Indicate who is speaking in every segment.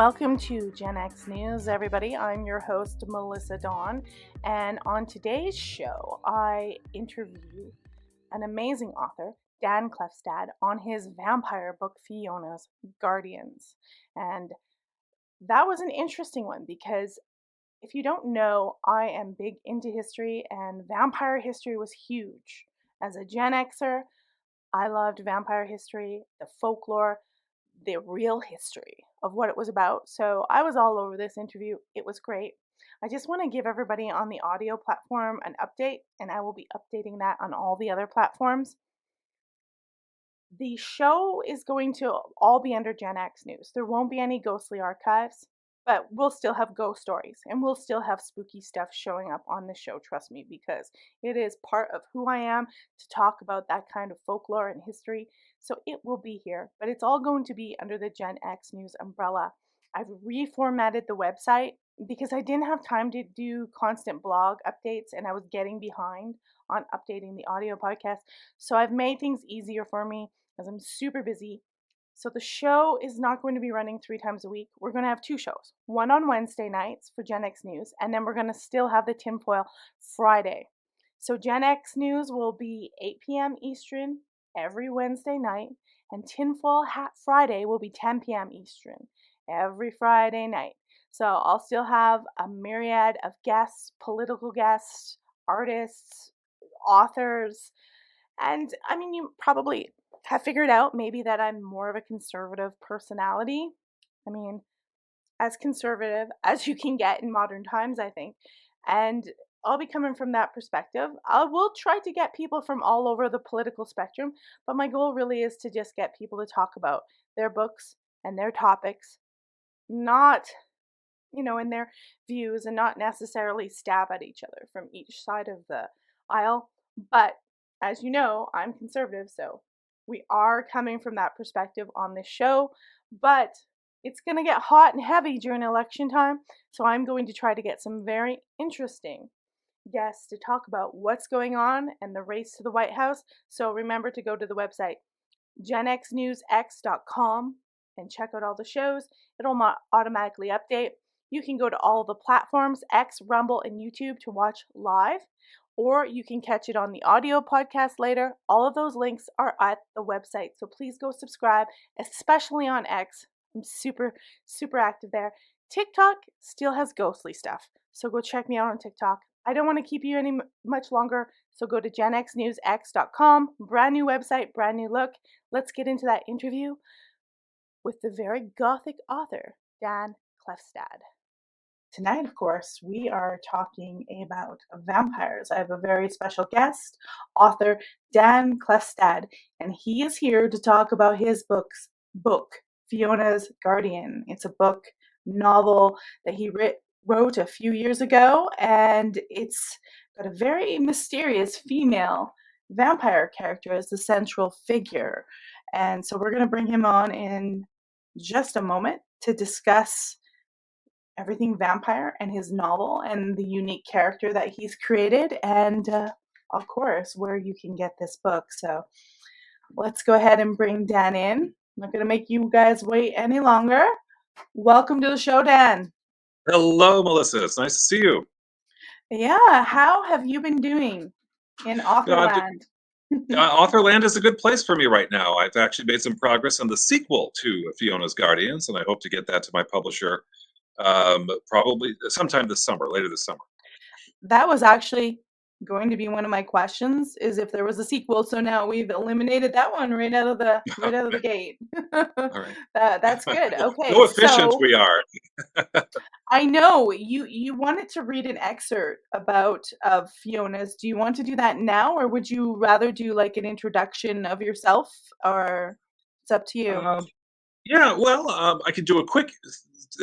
Speaker 1: Welcome to Gen X News, everybody. I'm your host, Melissa Dawn, and on today's show, I interview an amazing author, Dan Klefstad, on his vampire book, Fiona's Guardians. And that was an interesting one because if you don't know, I am big into history, and vampire history was huge. As a Gen Xer, I loved vampire history, the folklore, the real history of what it was about. So I was all over this interview. It was great. I just want to give everybody on the audio platform an update, and I will be updating that on all the other platforms. The show is going to all be under Gen X News. There won't be any ghostly archives, but we'll still have ghost stories and we'll still have spooky stuff showing up on the show, trust me, because it is part of who I am to talk about that kind of folklore and history. So it will be here, but it's all going to be under the Gen X News umbrella. I've reformatted the website because I didn't have time to do constant blog updates and I was getting behind on updating the audio podcast. So I've made things easier for me as I'm super busy. So the show is not going to be running 3 times a week. We're going to have 2 shows. One on Wednesday nights for Gen X News, and then we're going to still have the tinfoil Friday. So Gen X News will be 8 p.m. Eastern every Wednesday night, and tinfoil hat Friday will be 10 p.m. Eastern every Friday night. So I'll still have a myriad of guests, political guests, artists, authors, and I mean, you probably have figured out maybe that I'm more of a conservative personality. I mean, as conservative as you can get in modern times, I think. And I'll be coming from that perspective. I will try to get people from all over the political spectrum, but my goal really is to just get people to talk about their books and their topics, not, in their views, and not necessarily stab at each other from each side of the aisle. But as you know, I'm conservative, so we are coming from that perspective on this show, but it's going to get hot and heavy during election time, so I'm going to try to get some very interesting guests to talk about what's going on and the race to the White House. So remember to go to the website genxnewsx.com and check out all the shows. It'll automatically update. You can go to all the platforms, X, Rumble, and YouTube to watch live, or you can catch it on the audio podcast later. All of those links are at the website, so please go subscribe, especially on X. I'm super, super active there. TikTok still has ghostly stuff, so go check me out on TikTok. I don't want to keep you much longer, so go to genxnewsx.com. Brand new website, brand new look. Let's get into that interview with the very gothic author, Dan Klefstad. Tonight, of course, we are talking about vampires. I have a very special guest, author Dan Klefstad, and he is here to talk about his book, Fiona's Guardian. It's a novel that he wrote a few years ago, and it's got a very mysterious female vampire character as the central figure. And so we're going to bring him on in just a moment to discuss everything vampire and his novel and the unique character that he's created, and of course where you can get this book. So let's go ahead and bring Dan in. I'm not going to make you guys wait any longer. Welcome to the show, Dan.
Speaker 2: Hello, Melissa. It's nice to see you.
Speaker 1: Yeah, how have you been doing in Authorland?
Speaker 2: Authorland is a good place for me right now. I've actually made some progress on the sequel to Fiona's Guardians, and I hope to get that to my publisher probably sometime later this summer.
Speaker 1: That was actually going to be one of my questions, is if there was a sequel. So now we've eliminated that one right out of the gate.
Speaker 2: All right.
Speaker 1: That's good. Okay.
Speaker 2: So efficient we are.
Speaker 1: I know you wanted to read an excerpt of Fiona's. Do you want to do that now, or would you rather do like an introduction of yourself, or it's up to you?
Speaker 2: Yeah, well, I could do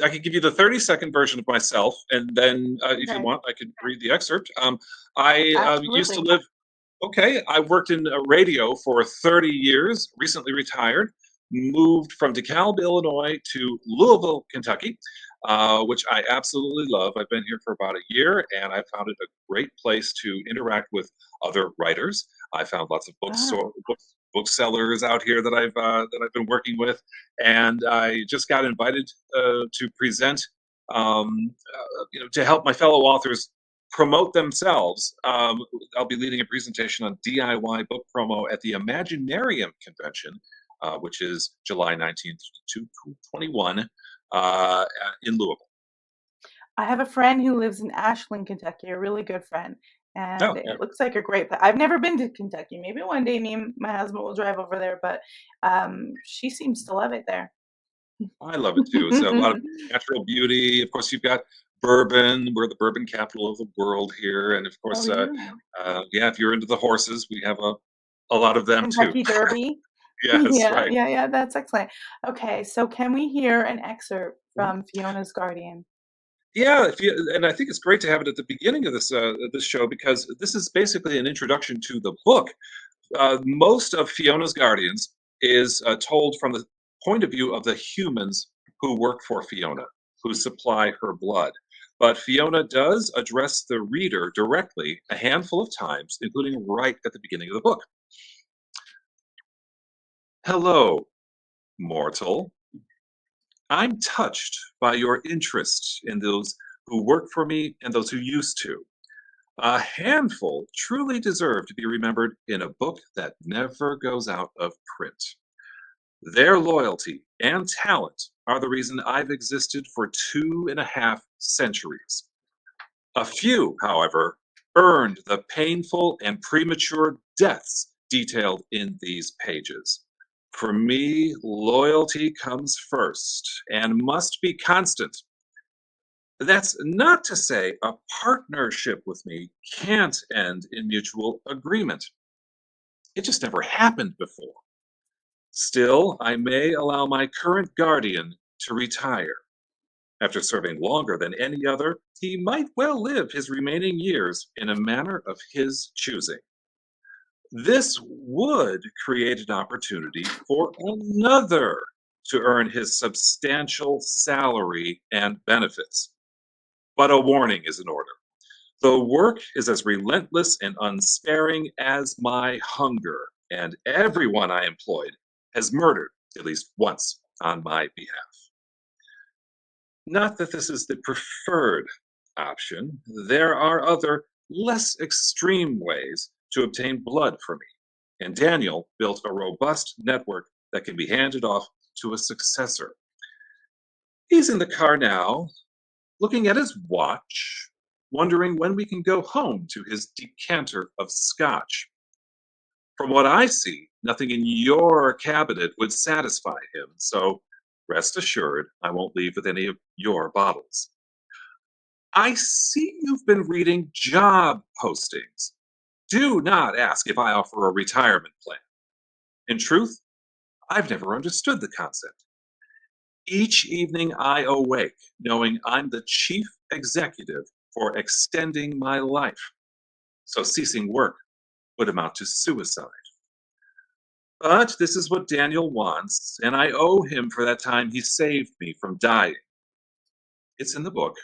Speaker 2: I could give you the 30-second version of myself, and then if you want, I could read the excerpt. I used to live, I worked in radio for 30 years, recently retired, moved from DeKalb, Illinois to Louisville, Kentucky, which I absolutely love. I've been here for about a year, and I found it a great place to interact with other writers. I found lots of booksellers out here that I've been working with, and I just got invited to present, to help my fellow authors promote themselves. I'll be leading a presentation on DIY book promo at the Imaginarium convention, which is July 19th to 21 in Louisville.
Speaker 1: I have a friend who lives in Ashland, Kentucky, a really good friend, and
Speaker 2: Oh, yeah.
Speaker 1: it looks like a great place. I've never been to Kentucky. Maybe one day me and my husband will drive over there, but she seems to love it there.
Speaker 2: I love it too. So a lot of natural beauty. Of course, you've got bourbon. We're the bourbon capital of the world here, and of
Speaker 1: Oh
Speaker 2: course,
Speaker 1: yeah,
Speaker 2: yeah, if you're into the horses, we have a lot of them too.
Speaker 1: Kentucky Derby.
Speaker 2: Yes,
Speaker 1: Yeah,
Speaker 2: right.
Speaker 1: yeah, yeah. That's excellent. Okay, so can we hear an excerpt
Speaker 2: Mhm.
Speaker 1: from Fiona's Guardian?
Speaker 2: Yeah, and I think it's great to have it at the beginning of this show because this is basically an introduction to the book. Most of Fiona's Guardians is told from the point of view of the humans who work for Fiona, who supply her blood. But Fiona does address the reader directly a handful of times, including right at the beginning of the book. Hello, mortal. I'm touched by your interest in those who work for me and those who used to. A handful truly deserve to be remembered in a book that never goes out of print. Their loyalty and talent are the reason I've existed for 2.5 centuries. A few, however, earned the painful and premature deaths detailed in these pages. For me, loyalty comes first and must be constant. That's not to say a partnership with me can't end in mutual agreement. It just never happened before. Still, I may allow my current guardian to retire. After serving longer than any other, he might well live his remaining years in a manner of his choosing. This would create an opportunity for another to earn his substantial salary and benefits. But a warning is in order. The work is as relentless and unsparing as my hunger, and everyone I employed has murdered at least once on my behalf. Not that this is the preferred option, there are other, less extreme ways to obtain blood for me, and Daniel built a robust network that can be handed off to a successor. He's in the car now, looking at his watch, wondering when we can go home to his decanter of scotch. From what I see, nothing in your cabinet would satisfy him, so rest assured I won't leave with any of your bottles. I see you've been reading job postings. Do not ask if I offer a retirement plan. In truth, I've never understood the concept. Each evening I awake knowing I'm the chief executive for extending my life, so ceasing work would amount to suicide. But this is what Daniel wants, and I owe him for that time he saved me from dying. It's in the book.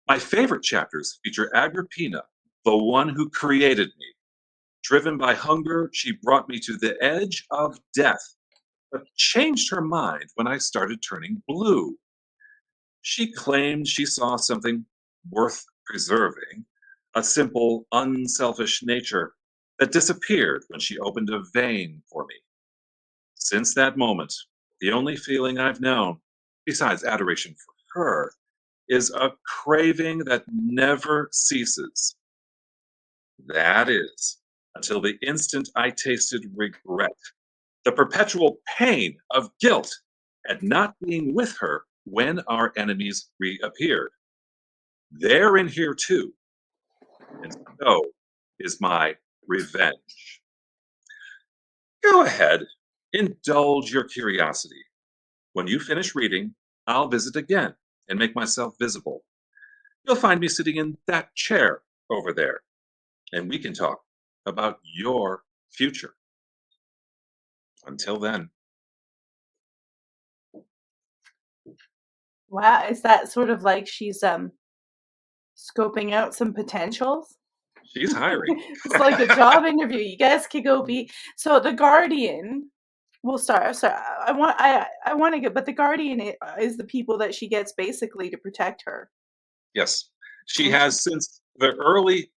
Speaker 2: My favorite chapters feature Agrippina, the one who created me. Driven by hunger, she brought me to the edge of death, but changed her mind when I started turning blue. She claimed she saw something worth preserving, a simple, unselfish nature that disappeared when she opened a vein for me. Since that moment, the only feeling I've known, besides adoration for her, is a craving that never ceases. That is, until the instant I tasted regret, the perpetual pain of guilt at not being with her when our enemies reappeared. They're in here too, and so is my revenge. Go ahead, indulge your curiosity. When you finish reading, I'll visit again and make myself visible. You'll find me sitting in that chair over there, and we can talk about your future. Until then.
Speaker 1: Wow, is that sort of like she's scoping out some potentials?
Speaker 2: She's hiring.
Speaker 1: It's like a job interview. You guys could go be so the Guardian. We'll start. So I want to get, but the Guardian is the people that she gets basically to protect her.
Speaker 2: Yes, she
Speaker 1: And
Speaker 2: has since the early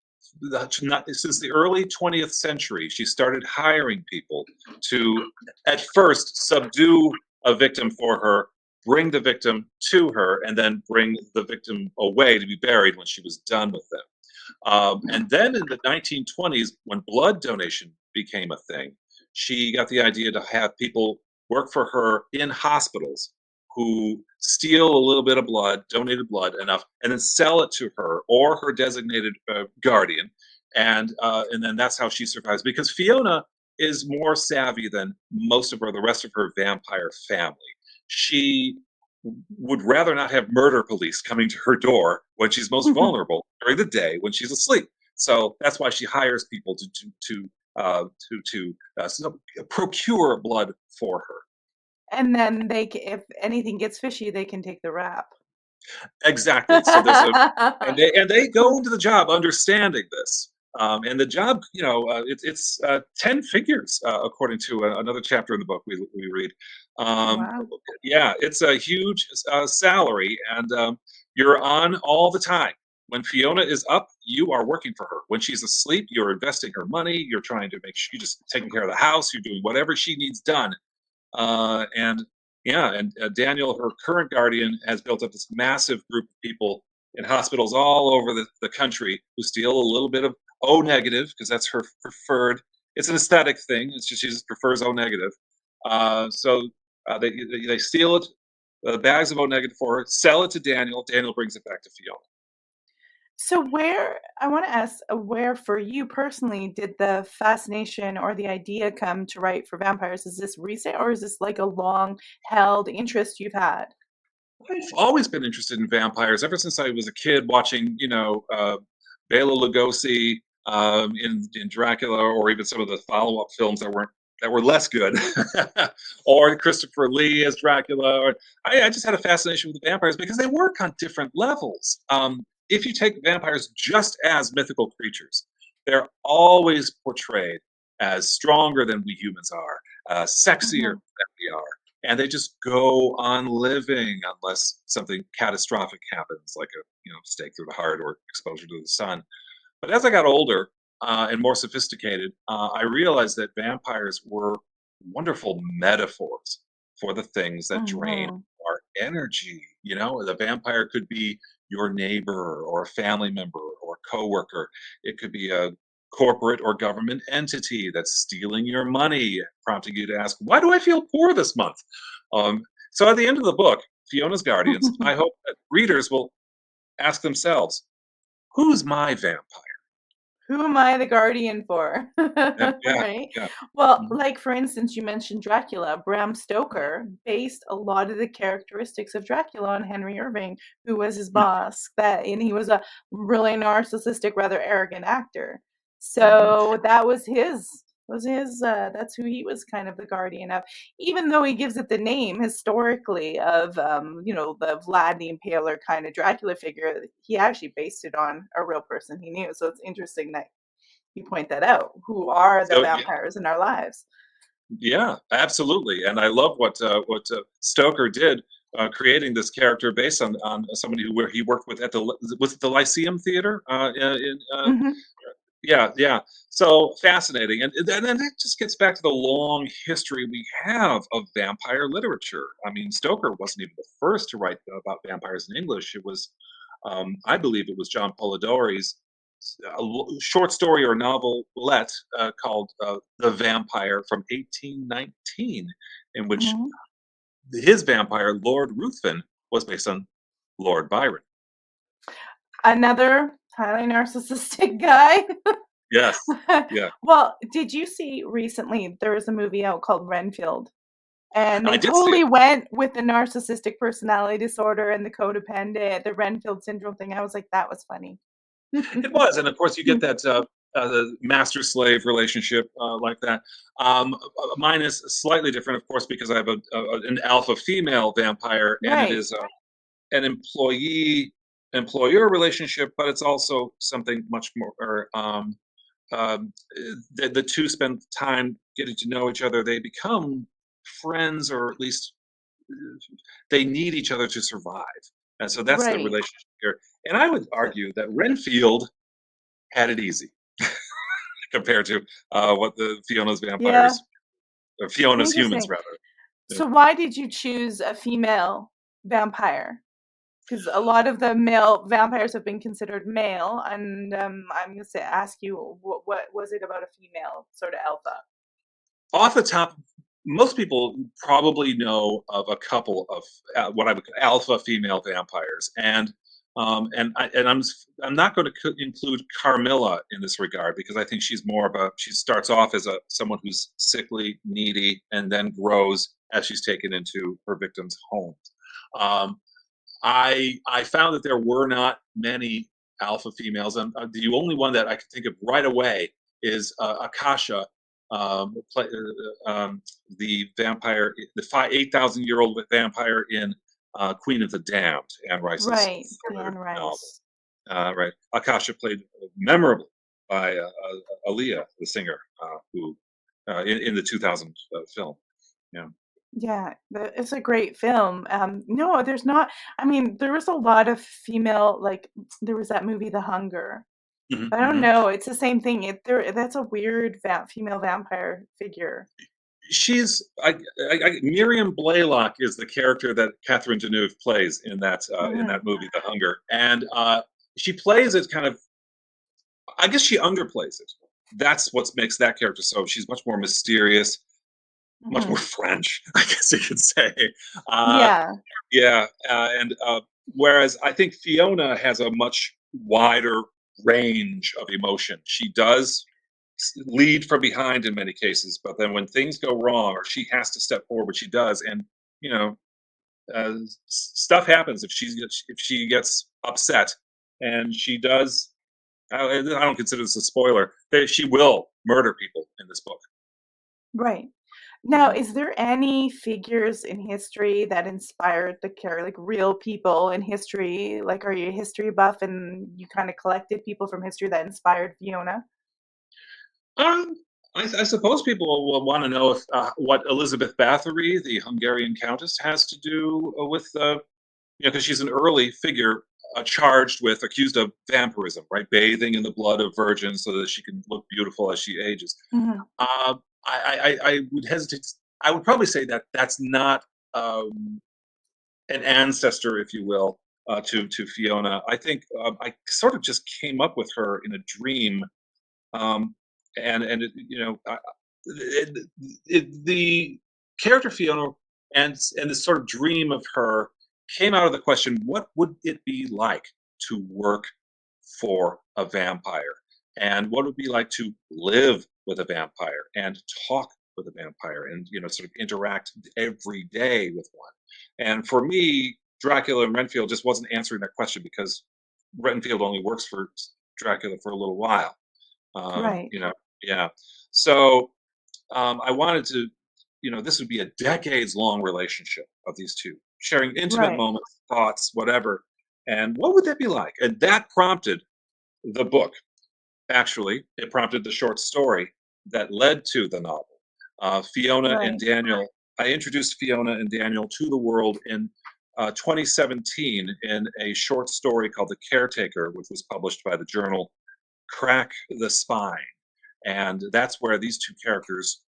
Speaker 2: 20th century. She started hiring people to, at first, subdue a victim for her, bring the victim to her, and then bring the victim away to be buried when she was done with them. And then in the 1920s, when blood donation became a thing, she got the idea to have people work for her in hospitals who steal a little bit of blood, donated blood enough, and then sell it to her or her designated guardian, and then that's how she survives. Because Fiona is more savvy than most of the rest of her vampire family. She would rather not have murder police coming to her door when she's most vulnerable during the day when she's asleep. So that's why she hires people to procure blood for her.
Speaker 1: and then if anything gets fishy, they can take the rap.
Speaker 2: Exactly. So there's a and they go into the job understanding this. And the job, it's 10 figures, according to another chapter in the book we read. Um,
Speaker 1: Wow.
Speaker 2: yeah, it's a huge salary, and you're on all the time. When Fiona is up, you are working for her. When she's asleep, you're investing her money. You're trying to make sure you're just taking care of the house. You're doing whatever she needs done. And yeah, and Daniel, her current guardian, has built up this massive group of people in hospitals all over the country who steal a little bit of O negative because that's her preferred. It's an aesthetic thing. It's just she just prefers O negative. So they steal it, the bags of O negative for her, sell it to Daniel. Daniel brings it back to Fiona.
Speaker 1: So I want to ask, where for you personally did the fascination or the idea come to write for vampires? Is this recent or is this like a long held interest you've had?
Speaker 2: I've always been interested in vampires ever since I was a kid, watching, Bela Lugosi in Dracula, or even some of the follow-up films that were less good, or Christopher Lee as Dracula. Or I just had a fascination with the vampires because they work on different levels. If you take vampires just as mythical creatures, they're always portrayed as stronger than we humans are, sexier
Speaker 1: Mhm.
Speaker 2: than we are, and they just go on living unless something catastrophic happens, like a stake through the heart or exposure to the sun. But as I got older and more sophisticated, I realized that vampires were wonderful metaphors for the things that drain
Speaker 1: Mhm.
Speaker 2: our energy. The vampire could be your neighbor or a family member or coworker. It could be a corporate or government entity that's stealing your money, prompting you to ask, "Why do I feel poor this month?" So at the end of the book, Fiona's Guardians, I hope that readers will ask themselves, "Who's my vampire?"
Speaker 1: Who am I the guardian for?
Speaker 2: Yeah, yeah,
Speaker 1: Right?
Speaker 2: yeah.
Speaker 1: Well,
Speaker 2: Mhm,
Speaker 1: like for instance, you mentioned Dracula. Bram Stoker based a lot of the characteristics of Dracula on Henry Irving, who was his
Speaker 2: mm,
Speaker 1: boss. And he was a really narcissistic, rather arrogant actor.
Speaker 2: mhm.
Speaker 1: So that's who he was kind of the guardian of, even though he gives it the name historically of the Vlad the Impaler kind of Dracula figure. He actually based it on a real person he knew. So it's interesting that you point that out. Who are the
Speaker 2: So
Speaker 1: vampires in our lives?
Speaker 2: yeah, absolutely, and I love what Stoker did, creating this character based on somebody where he worked with at the Lyceum Theater,
Speaker 1: Hmm.
Speaker 2: yeah, yeah. So fascinating, and then that just gets back to the long history we have of vampire literature. I mean, Stoker wasn't even the first to write about vampires in English. It was, I believe, it was John Polidori's short story or novelette called "The Vampire" from 1819, in which
Speaker 1: Hmm.
Speaker 2: his vampire Lord Ruthven was based on Lord Byron.
Speaker 1: Another highly narcissistic guy.
Speaker 2: Yes, yeah,
Speaker 1: Well, did you see recently there was a movie out called Renfield? And
Speaker 2: I
Speaker 1: they
Speaker 2: did see it.
Speaker 1: totally went with the narcissistic personality disorder and the codependent, the Renfield syndrome thing. I was like, that was funny.
Speaker 2: It was, and of course you get that the master slave relationship like that. Mine is slightly different, of course, because I have an alpha female vampire, and it
Speaker 1: Right.
Speaker 2: is an employee. employer relationship, but it's also something much more. Um, the two spend time getting to know each other. They become friends, or at least they need each other to survive. And so that's the
Speaker 1: Right.
Speaker 2: relationship here. And I would
Speaker 1: So,
Speaker 2: argue that Renfield had it easy compared to what the Fiona's
Speaker 1: yeah,
Speaker 2: vampires, or Fiona's humans
Speaker 1: interesting.
Speaker 2: rather. Yeah.
Speaker 1: So why did you choose a female vampire? Because a lot of the male vampires have been considered male, and I'm going to ask you, what was it about a female sort of alpha?
Speaker 2: Off the top, most people probably know of a couple of what I would call alpha female vampires, and I'm not going to include Carmilla in this regard because I think she's more of a she starts off as a someone who's sickly, needy, and then grows as she's taken into her victims' homes. Um, I found that there were not many alpha females, and the only one that I can think of right away is Akasha, the vampire, the 8,000-year-old vampire in Queen of the Damned, Anne Rice's
Speaker 1: Right,
Speaker 2: third
Speaker 1: Anne
Speaker 2: novel.
Speaker 1: Rice.
Speaker 2: Right, Akasha played memorably by Aaliyah, the singer, who in the 2000 film. Yeah.
Speaker 1: Yeah, it's a great film. No, there's not. I mean, there was a lot of female, like there was that movie, The Hunger.
Speaker 2: Mhm,
Speaker 1: I don't
Speaker 2: mhm.
Speaker 1: know. It's the same thing. That's a weird female vampire figure.
Speaker 2: She's Miriam Blaylock is the character that Catherine Deneuve plays in
Speaker 1: Hmm.
Speaker 2: that movie, The Hunger, and she plays it kind of. I guess she underplays it. That's what makes that character so. She's much more mysterious, much more
Speaker 1: Hmm.
Speaker 2: French, I guess you could say. Uh,
Speaker 1: Yeah,
Speaker 2: yeah, and whereas I think Fiona has a much wider range of emotion. She does lead from behind in many cases, but then when things go wrong or she has to step forward, she does, and you know, stuff happens if she gets upset, and she does. I don't consider this a spoiler. She will murder people in this book.
Speaker 1: right. Now,
Speaker 2: Mhm.
Speaker 1: is there any figures in history that inspired the character, like real people in history? Like, are you a history buff and you kind of collected people from history that inspired Fiona?
Speaker 2: Um, I suppose people will want to know if what Elizabeth Bathory, the Hungarian countess, has to do with because she's an early figure charged with accused of vampirism, right? Bathing in the blood of virgins so that she can look beautiful as she ages.
Speaker 1: Hmm.
Speaker 2: I would hesitate. I would probably say that that's not an ancestor, if you will, to Fiona. I think I sort of just came up with her in a dream, um, and it, the character Fiona and this sort of dream of her came out of the question: what would it be like to work for a vampire, and what would it be like to live with a vampire and talk with a vampire, and sort of interact every day with one? And for me, Dracula and Renfield just wasn't answering that question because Renfield only works for Dracula for a little while. um,
Speaker 1: Right,
Speaker 2: you know, yeah. So I wanted to, this would be a decades long relationship of these two, sharing intimate
Speaker 1: right.
Speaker 2: moments, thoughts, whatever. And what would that be like? And that prompted the book. Actually, it prompted the short story that led to the novel. Fiona and
Speaker 1: Right.
Speaker 2: Daniel. I introduced Fiona and Daniel to the world in 2017 in a short story called The Caretaker, which was published by the journal Crack the Spine. And that's where these two characters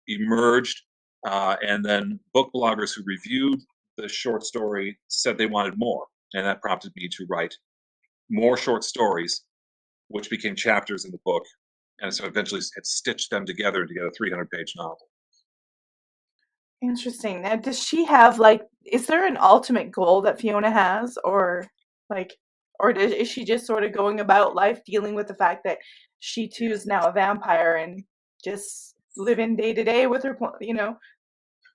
Speaker 2: emerged. And then book bloggers who reviewed the short story said they wanted more. And that prompted me to write more short stories, which became chapters in the book. And so eventually it stitched them together to get a 300-page novel.
Speaker 1: Interesting. Now, does she have like, is there an ultimate goal that Fiona has, or like, is she just sort of going about life dealing with the fact that she too is now a vampire and just living day to day with her,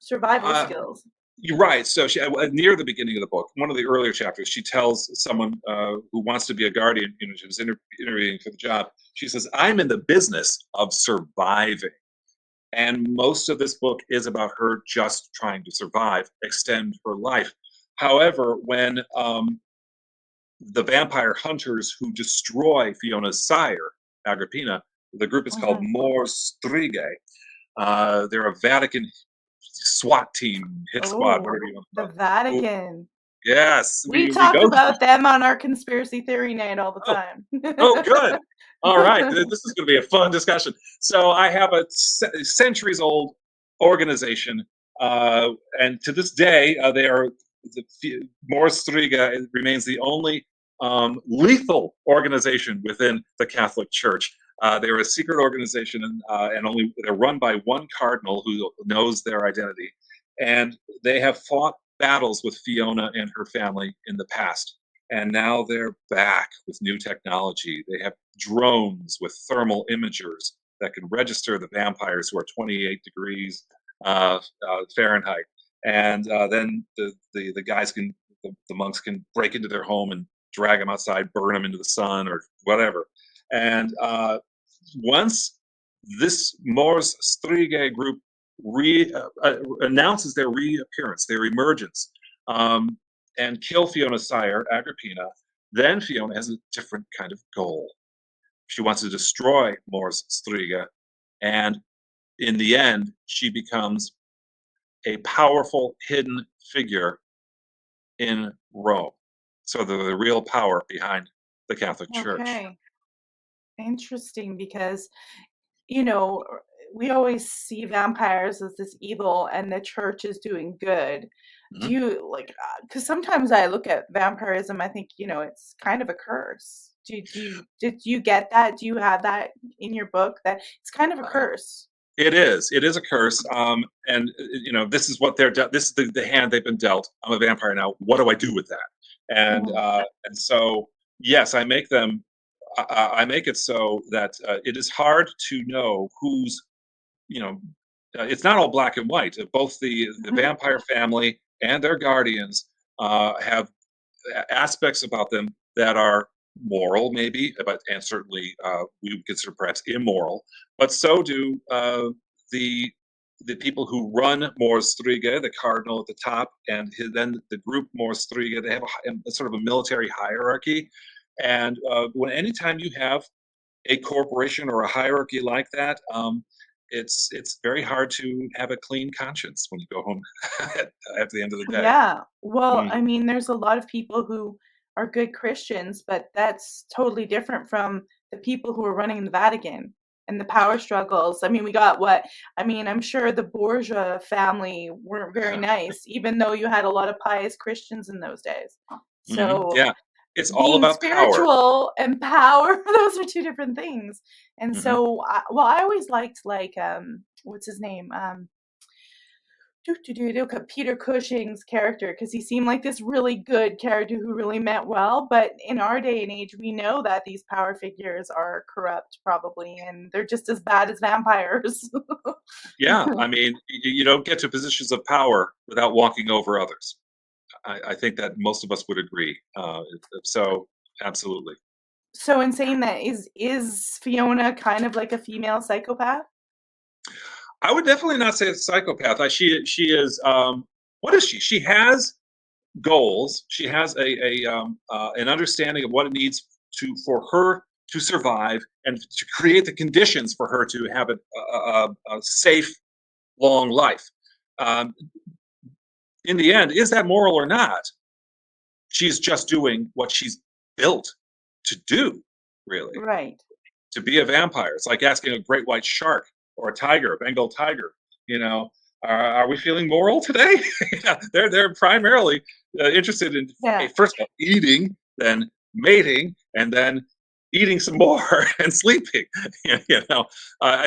Speaker 1: survival
Speaker 2: Uh,
Speaker 1: skills?
Speaker 2: You're right. So near the beginning of the book, one of the earlier chapters, she tells someone who wants to be a guardian, she was interviewing for the job. She says, "I'm in the business of surviving." And most of this book is about her just trying to survive, extend her life. However, when the vampire hunters who destroy Fiona's sire, Agrippina. The group is called
Speaker 1: Mhm.
Speaker 2: Mors Strige. They're a Vatican SWAT team, hit squad,
Speaker 1: Oh,
Speaker 2: whatever you want to
Speaker 1: the
Speaker 2: call it. Oh,
Speaker 1: Vatican.
Speaker 2: yes,
Speaker 1: We
Speaker 2: we
Speaker 1: talk
Speaker 2: go to them.
Speaker 1: about them on our conspiracy theory night all the
Speaker 2: Oh,
Speaker 1: time.
Speaker 2: oh, good. All right, this is going to be a fun discussion. So I have a centuries-old organization, and to this day, they are Mors Striga remains the only lethal organization within the Catholic Church. They're a secret organization, and only they're run by one cardinal who knows their identity, and they have fought battles with Fiona and her family in the past, and now they're back with new technology. They have drones with thermal imagers that can register the vampires who are 28 degrees Fahrenheit, and then the guys can the monks can break into their home and drag them outside, burn them into the sun or whatever. And once this Mors Strige group announces their reappearance, their emergence, um, and kill Fiona's sire, Agrippina, then Fiona has a different kind of goal. She wants to destroy Mors Striga, and in the end, she becomes a powerful hidden figure in Rome. So the real power behind the Catholic Church.
Speaker 1: Okay. Interesting because, you know, we always see vampires as this evil and the church is doing good. Do
Speaker 2: Mhm.
Speaker 1: you like, because sometimes I look at vampirism, I think, it's kind of a curse. Did you get that? Do you have that in your book that it's kind of a
Speaker 2: Uh,
Speaker 1: curse?
Speaker 2: it is. It is a curse. And this is what they're. This is the hand they've been dealt. I'm a vampire now. What do I do with that?
Speaker 1: Mhm.
Speaker 2: And so yes, I make them. I make it so that it is hard to know who's you know, it's not all black and white. Both the
Speaker 1: Mhm.
Speaker 2: vampire family and their guardians have aspects about them that are moral, maybe, but and certainly we would consider perhaps immoral. But so do the the people who run Mors Striga, the cardinal at the top, and then the group Mors Striga. They have a sort of a military hierarchy, and when anytime you have a corporation or a hierarchy like that, it's very hard to have a clean conscience when you go home at the end of the day.
Speaker 1: Yeah. Well,
Speaker 2: Mm,
Speaker 1: I mean, there's a lot of people who are good Christians, but that's totally different from the people who are running the Vatican and the power struggles. I mean, we got what? I mean, I'm sure the Borgia family weren't very
Speaker 2: yeah.
Speaker 1: nice, even though you had a lot of pious Christians in those days. So
Speaker 2: Yeah. It's all
Speaker 1: being
Speaker 2: about power.
Speaker 1: spiritual and power, those are two different things. And
Speaker 2: Hmm.
Speaker 1: so, well, I always liked like, what's his name? Look at Peter Cushing's character because he seemed like this really good character who really meant well. But in our day and age, we know that these power figures are corrupt, probably, and they're just as bad as vampires.
Speaker 2: Yeah, I mean, you don't get to positions of power without walking over others. I think that most of us would agree. So, absolutely.
Speaker 1: So, in saying that, is Fiona kind of like a female psychopath?
Speaker 2: I would definitely not say a psychopath. She is. What is she? She has goals. She has an understanding of what it needs for her to survive and to create the conditions for her to have a safe, long life. Um, in the end, is that moral or not? She's just doing what she's built to do, really.
Speaker 1: Right.
Speaker 2: To be a vampire, it's like asking a great white shark or a tiger, a Bengal tiger. You know, are we feeling moral today? Yeah, they're primarily interested in
Speaker 1: Yeah.
Speaker 2: first of all eating, then mating, and then eating some more and sleeping. I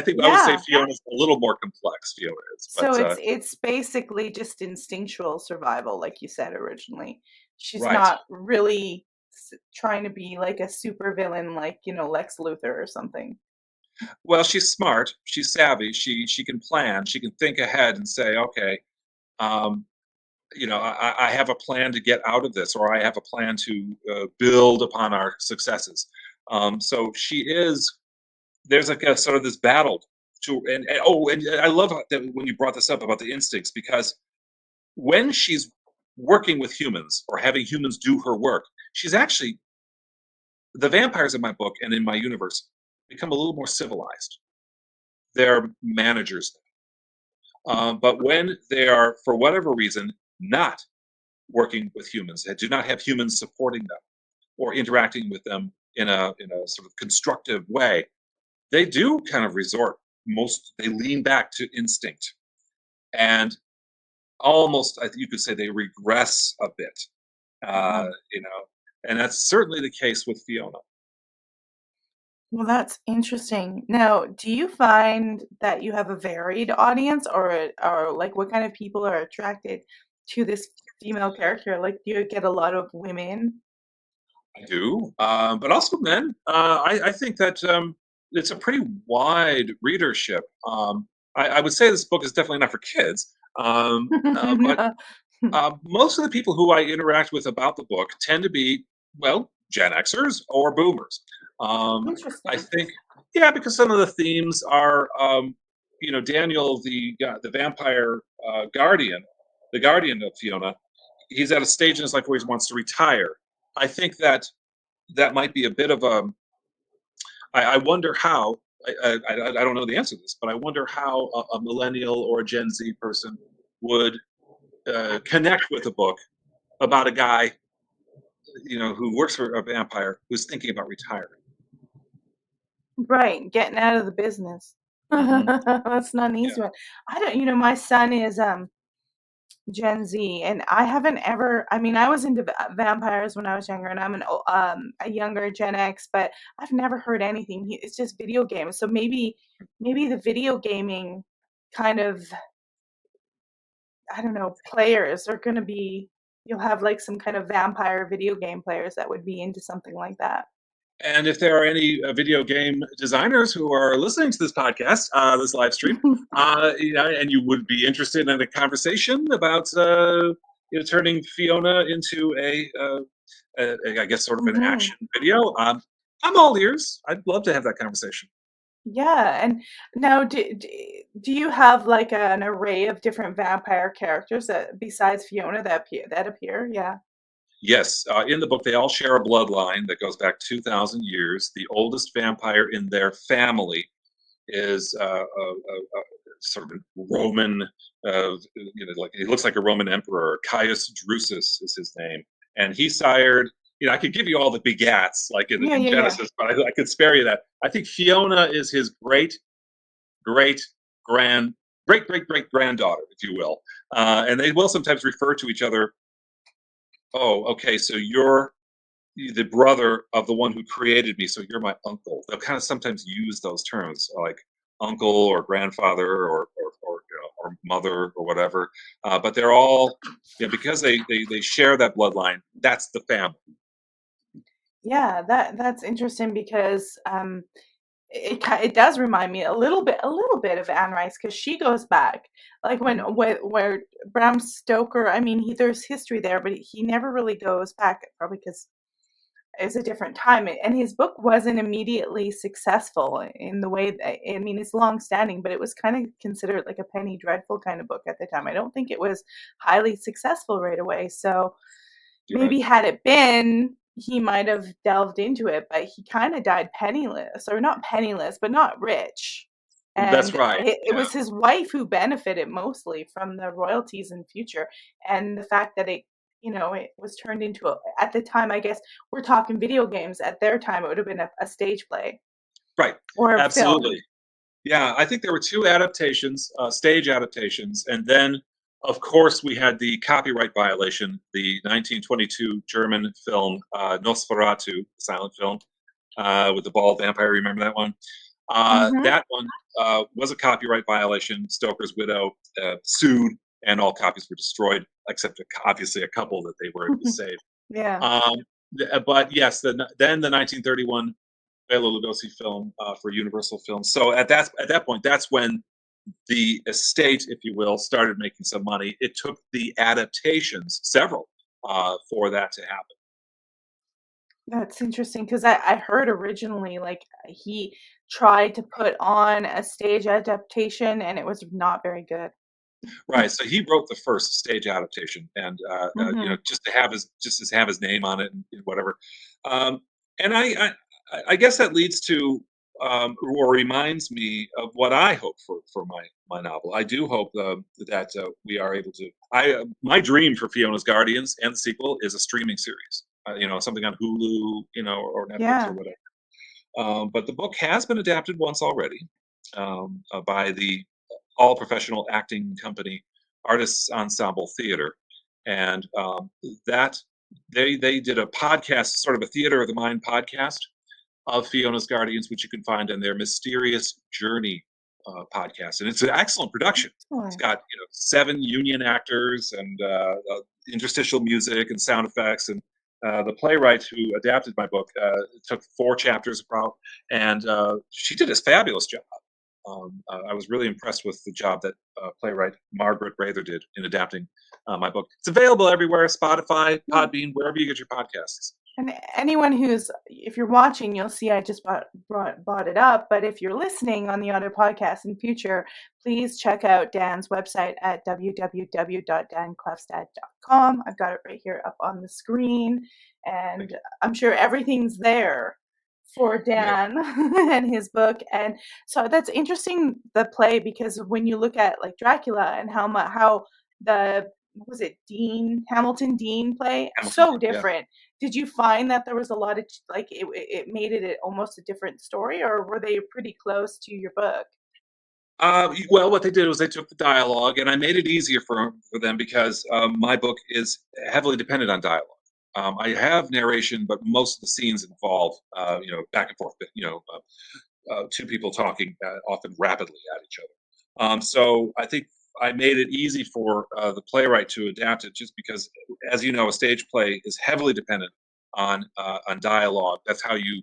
Speaker 2: think I would say
Speaker 1: Yeah.
Speaker 2: Fiona's a little more complex. Fiona is,
Speaker 1: So
Speaker 2: but
Speaker 1: it's basically just instinctual survival, like you said originally. She's
Speaker 2: right.
Speaker 1: not really trying to be like a super villain, like Lex Luthor or something.
Speaker 2: Well, she's smart. She's savvy. She can plan. She can think ahead and say, okay, um, I have a plan to get out of this, or I have a plan to build upon our successes. So she is. There's like a sort of this battle to, and I love that when you brought this up about the instincts, because when she's working with humans or having humans do her work, she's actually the vampires in my book and in my universe become a little more civilized. They're managers. But when they are, for whatever reason, not working with humans, they do not have humans supporting them or interacting with them in a sort of constructive way, they do kind of resort they lean back to instinct and almost you could say they regress a bit,
Speaker 1: Hmm.
Speaker 2: you know, and that's certainly the case with Fiona.
Speaker 1: Well, that's interesting. Now, do you find that you have a varied audience, or like what kind of people are attracted to this female character? Like, do you get a lot of women?
Speaker 2: I do, but also men. I think that it's a pretty wide readership. I would say this book is definitely not for kids, but most of the people who I interact with about the book tend to be, well, Gen Xers or Boomers. I
Speaker 1: Interesting.
Speaker 2: think, yeah, because some of the themes are, Daniel, the vampire guardian, the guardian of Fiona. He's at a stage in his life where he wants to retire. I think that that might be a bit of a. I wonder how. I don't know the answer to this, but I wonder how a millennial or a Gen Z person would connect with a book about a guy, who works for a vampire who's thinking about retiring.
Speaker 1: Right, getting out of the business.
Speaker 2: Hmm.
Speaker 1: That's not an
Speaker 2: Yeah.
Speaker 1: easy one. I don't, my son is Gen Z, and I haven't ever. I mean, I was into vampires when I was younger, and I'm a younger Gen X, but I've never heard anything. It's just video games. So maybe the video gaming kind of, I don't know, players are going to be. You'll have like some kind of vampire video game players that would be into something like that.
Speaker 2: And if there are any video game designers who are listening to this podcast, this live stream, and you would be interested in a conversation about turning Fiona into I guess, sort of an
Speaker 1: Hmm.
Speaker 2: action video, I'm all ears. I'd love to have that conversation.
Speaker 1: Yeah, and now do you have like an array of different vampire characters that besides Fiona that appear? Yeah.
Speaker 2: Yes, in the book, they all share a bloodline that goes back 2,000 years. The oldest vampire in their family is sort of a Roman, like he looks like a Roman emperor. Caius Drusus is his name, and he sired. I could give you all the begats like in,
Speaker 1: Yeah,
Speaker 2: in
Speaker 1: yeah, yeah.
Speaker 2: Genesis, but I could spare you that. I think Fiona is his great grand great granddaughter, if you will, and they will sometimes refer to each other. Oh, okay, so you're the brother of the one who created me, so you're my uncle. They'll kind of sometimes use those terms like uncle or grandfather or mother or whatever. But they're all, because they share that bloodline. That's the family.
Speaker 1: Yeah, that's interesting because it does remind me a little bit of Anne Rice because she goes back like when
Speaker 2: Mhm.
Speaker 1: where Bram Stoker. I mean, there's history there, but he never really goes back, probably because it's a different time, and his book wasn't immediately successful in the way that, I mean, it's long standing, but it was kind of considered like a penny dreadful kind of book at the time. I don't think it was highly successful right away. So
Speaker 2: You're right.
Speaker 1: maybe had it been, he might have delved into it, but he kind of died penniless, or not penniless, but not rich.
Speaker 2: That's
Speaker 1: And
Speaker 2: right.
Speaker 1: it
Speaker 2: Yeah.
Speaker 1: was his wife who benefited mostly from the royalties in future. And the fact that it was turned into at the time, I guess we're talking video games. At their time, it would have been a stage play
Speaker 2: Right.
Speaker 1: or a film.
Speaker 2: Absolutely. Yeah, I think there were two adaptations, stage adaptations, and then, of course, we had the copyright violation, the 1922 German film Nosferatu, silent film with the bald vampire. Remember that one?
Speaker 1: Hmm.
Speaker 2: That one was a copyright violation. Stoker's widow sued, and all copies were destroyed, except obviously a couple that they were able to save.
Speaker 1: Yeah.
Speaker 2: Um, but yes, then the 1931 Bela Lugosi film for Universal Films. So at that point, that's when the estate, if you will, started making some money. It took the adaptations, several, for that to happen.
Speaker 1: That's interesting because I heard originally like he tried to put on a stage adaptation and it was not very good.
Speaker 2: Right. So he wrote the first stage adaptation, and just to have his name on it and whatever. Um, and I guess that leads to or reminds me of what I hope for my novel. I do hope that we are able to. My dream for Fiona's Guardians and the sequel is a streaming series. Something on Hulu, or Netflix or
Speaker 1: Yeah.
Speaker 2: whatever. But the book has been adapted once already by the all professional acting company Artists Ensemble Theater, and that they did a podcast, sort of a theater of the mind podcast of Fiona's Guardians, which you can find on their Mysterious Journey podcast, and it's an excellent production. It's
Speaker 1: Excellent.
Speaker 2: got 7 union actors and interstitial music and sound effects, and the playwright who adapted my book took 4 chapters about, and she did a fabulous job. I was really impressed with the job that playwright Margaret Rather did in adapting my book. It's available everywhere: Spotify,
Speaker 1: Yeah.
Speaker 2: Podbean, wherever you get your podcasts.
Speaker 1: And anyone if you're watching, you'll see I just brought it up. But if you're listening on the other podcast in future, please check out Dan's website at www.danklefstad.com. I've got it right here up on the screen, and I'm sure everything's there for Dan and his book. And so that's interesting, the play, because when you look at like Dracula and how the was it Hamilton Dean play, so different. Did you find that there was a lot of like it made it almost a different story, or were they pretty close to your book?
Speaker 2: Well, what they did was they took the dialogue, and I made it easier for them because my book is heavily dependent on dialogue. I have narration, but most of the scenes involve, back and forth, 2 people talking often rapidly at each other. So I think I made it easy for the playwright to adapt it, just because, as you know, a stage play is heavily dependent on dialogue. That's how you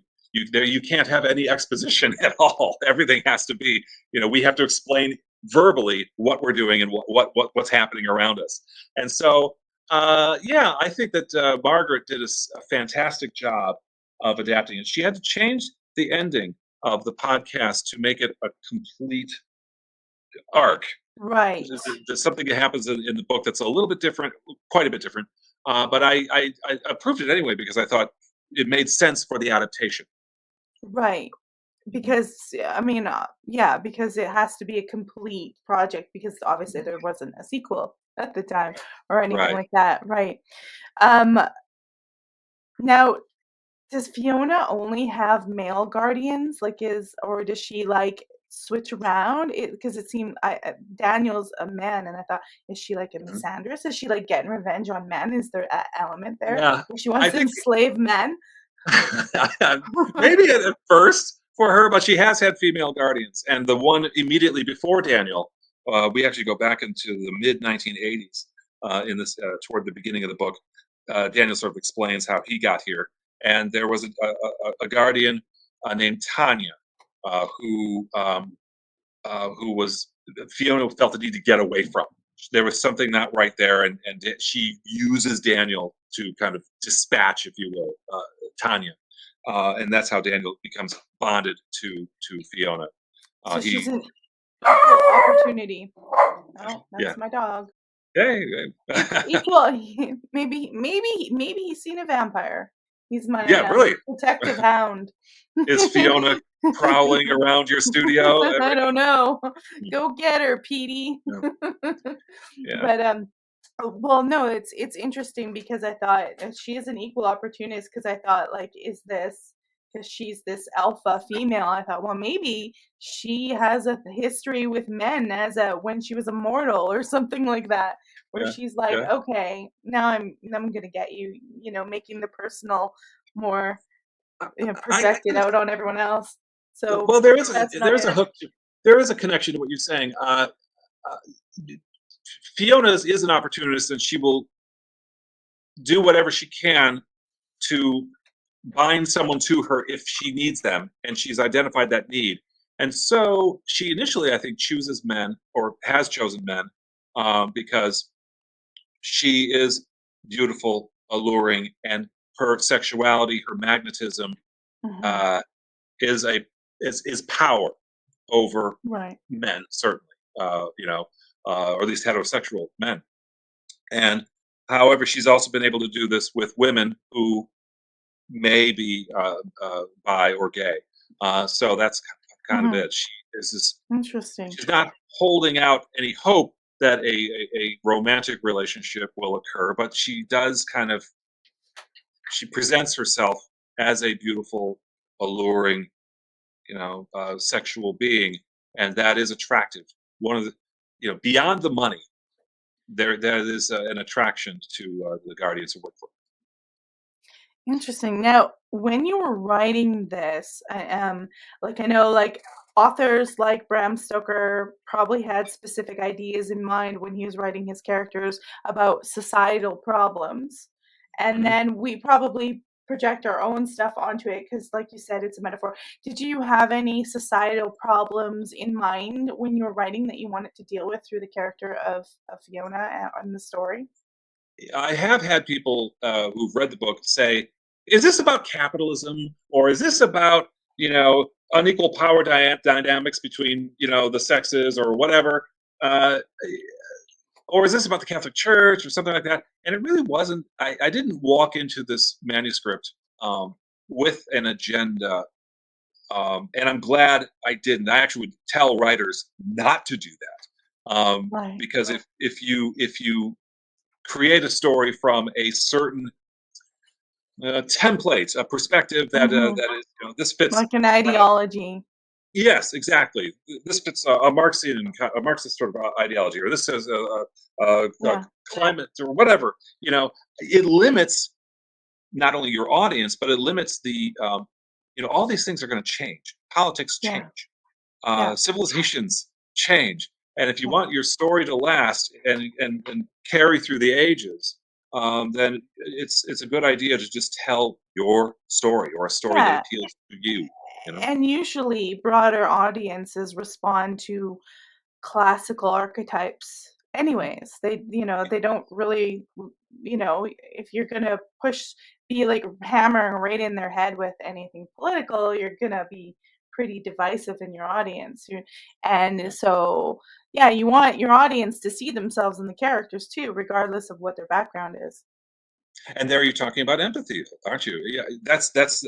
Speaker 2: can't have any exposition at all. Everything has to be, we have to explain verbally what we're doing and what's happening around us. And so, yeah, I think that Margaret did a fantastic job of adapting it. She had to change the ending of the podcast to make it a complete arc.
Speaker 1: Right.
Speaker 2: There's something that happens in the book that's a little bit different, quite a bit different. But I approved it anyway because I thought it made sense for the adaptation.
Speaker 1: Right. Because I mean, yeah, because it has to be a complete project, because obviously there wasn't a sequel at the time or anything
Speaker 2: Right.
Speaker 1: like that. Right. Um, Now, does Fiona only have male guardians? Or does she like switch around? Because it seemed Daniel's a man, and I thought, is she like a
Speaker 2: Mhm.
Speaker 1: misandrist? Is she like getting revenge on men? Is there an element there
Speaker 2: Yeah,
Speaker 1: where she wants
Speaker 2: I
Speaker 1: to
Speaker 2: think
Speaker 1: enslave men?
Speaker 2: maybe at first for her, but she has had female guardians, and the one immediately before Daniel, we actually go back into the mid 1980s in this toward the beginning of the book. Daniel sort of explains how he got here, and there was a guardian named Tanya who was Fiona felt the need to get away from. There was something not right there, and she uses Daniel to kind of dispatch, if you will, Tanya, and that's how Daniel becomes bonded to Fiona.
Speaker 1: So
Speaker 2: He,
Speaker 1: she's an equal opportunity. Oh,
Speaker 2: yeah,
Speaker 1: that's my dog.
Speaker 2: hey,
Speaker 1: Equal. Maybe he's seen a vampire. He's my
Speaker 2: yeah, really.
Speaker 1: protective hound.
Speaker 2: Is Fiona prowling around your studio?
Speaker 1: I don't know. Go get her, Petey.
Speaker 2: Yeah,
Speaker 1: But well, no, it's interesting because I thought she is an equal opportunist, because I thought, like, is this because she's this alpha female? I thought, well, maybe she has a history with men as when she was a mortal or something like that, where
Speaker 2: yeah,
Speaker 1: she's like,
Speaker 2: yeah.
Speaker 1: okay, now I'm gonna get you, making the personal more projected
Speaker 2: I
Speaker 1: out on everyone else. So
Speaker 2: well,
Speaker 1: that's not
Speaker 2: there is a
Speaker 1: it.
Speaker 2: hook. There is a connection to what you're saying. Uh, Fiona is an opportunist, and she will do whatever she can to bind someone to her if she needs them, and she's identified that need. And so she initially, I think, chooses men, or has chosen men, because she is beautiful, alluring, and her sexuality, her magnetism,
Speaker 1: Mhm.
Speaker 2: uh, is power over
Speaker 1: Right.
Speaker 2: men, certainly. or at least heterosexual men. And however, she's also been able to do this with women who may be bi or gay. So that's kind of
Speaker 1: Hmm.
Speaker 2: it. She is this.
Speaker 1: Interesting.
Speaker 2: She's not holding out any hope that a romantic relationship will occur, but she does kind of she presents herself as a beautiful, alluring, sexual being, and that is attractive. One of the, beyond the money, there is an attraction to the Guardians who work for.
Speaker 1: Interesting. Now, when you were writing this, like I know, like authors like Bram Stoker probably had specific ideas in mind when he was writing his characters about societal problems, and
Speaker 2: Mhm.
Speaker 1: then we probably project our own stuff onto it because, like you said, it's a metaphor. Did you have any societal problems in mind when you were writing that you wanted to deal with through the character of Fiona and the story?
Speaker 2: I have had people who've read the book say, "Is this about capitalism, or is this about unequal power dynamics between the sexes, or whatever, uh, or is this about the Catholic Church, or something like that?" And it really wasn't. I didn't walk into this manuscript with an agenda, and I'm glad I didn't. I actually would tell writers not to do that,
Speaker 1: Right.
Speaker 2: because if you create a story from a certain template, a perspective
Speaker 1: Hmm.
Speaker 2: that is, this fits.
Speaker 1: Like an
Speaker 2: Uh,
Speaker 1: ideology.
Speaker 2: yes, exactly. This fits a Marxian, a Marxist sort of ideology, or this is a
Speaker 1: Yeah.
Speaker 2: climate or whatever. It limits not only your audience, but it limits all these things are going to change. Politics
Speaker 1: Yeah.
Speaker 2: change,
Speaker 1: Yeah.
Speaker 2: civilizations change, and if you
Speaker 1: Yeah.
Speaker 2: want your story to last and carry through the ages, then it's a good idea to just tell your story, or a story that
Speaker 1: Yeah.
Speaker 2: appeals to you. You know.
Speaker 1: And usually broader audiences respond to classical archetypes anyways. They don't really, if you're gonna be like hammering right in their head with anything political, you're gonna be pretty divisive in your audience. And so, yeah, you want your audience to see themselves in the characters too, regardless of what their background is.
Speaker 2: And there you're talking about empathy, aren't you? Yeah, that's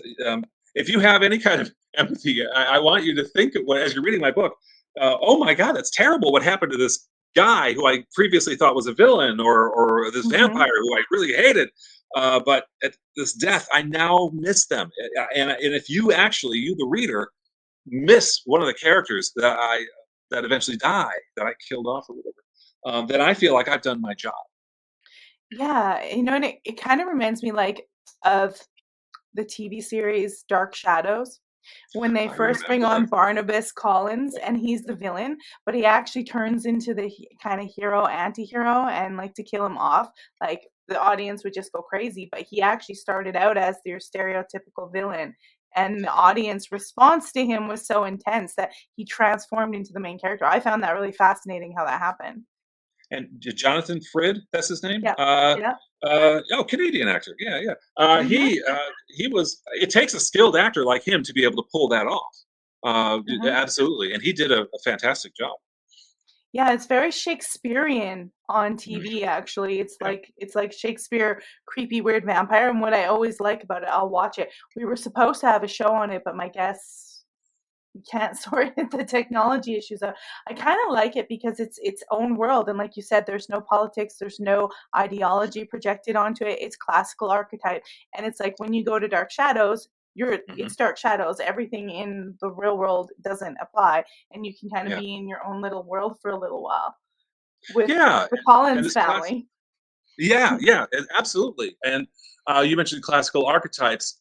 Speaker 2: if you have any kind of empathy, I want you to think of as you're reading my book. Oh my God, that's terrible! What happened to this guy who I previously thought was a villain, or this
Speaker 1: Hmm.
Speaker 2: vampire who I really hated? But at this death, I now miss them. And if you actually, you the reader, miss one of the characters that eventually die, that I killed off or whatever, then I feel like I've done my job.
Speaker 1: Yeah, and it kind of reminds me like of the TV series Dark Shadows when they
Speaker 2: I
Speaker 1: first bring on
Speaker 2: remember.
Speaker 1: Barnabas Collins and he's the villain, but he actually turns into the kind of hero anti-hero and like to kill him off, like the audience would just go crazy, but he actually started out as your stereotypical villain and the audience response to him was so intense that he transformed into the main character. I found that really fascinating how that happened.
Speaker 2: And Jonathan Frid, that's his name.
Speaker 1: Yeah. Yeah.
Speaker 2: Oh, Canadian actor. Yeah, yeah.
Speaker 1: Mhm.
Speaker 2: He was. It takes a skilled actor like him to be able to pull that off.
Speaker 1: Mhm.
Speaker 2: Absolutely, and he did a fantastic job.
Speaker 1: Yeah, it's very Shakespearean on
Speaker 2: Mhm.
Speaker 1: TV, actually.
Speaker 2: Yeah.
Speaker 1: It's like Shakespeare, creepy, weird vampire. And what I always like about it, I'll watch it. We were supposed to have a show on it, but my guests we can't sort the technology issues out. I kind of like it because it's its own world, and like you said, there's no politics, there's no ideology projected onto it. It's classical archetype, and it's like when you go to Dark Shadows,
Speaker 2: Hmm.
Speaker 1: it's Dark Shadows. Everything in the real world doesn't apply, and you can kind of
Speaker 2: Yeah.
Speaker 1: be in your own little world for a little while with
Speaker 2: Yeah.
Speaker 1: the
Speaker 2: And
Speaker 1: Collins
Speaker 2: this class.
Speaker 1: family.
Speaker 2: Yeah, yeah, absolutely. And you mentioned classical archetypes.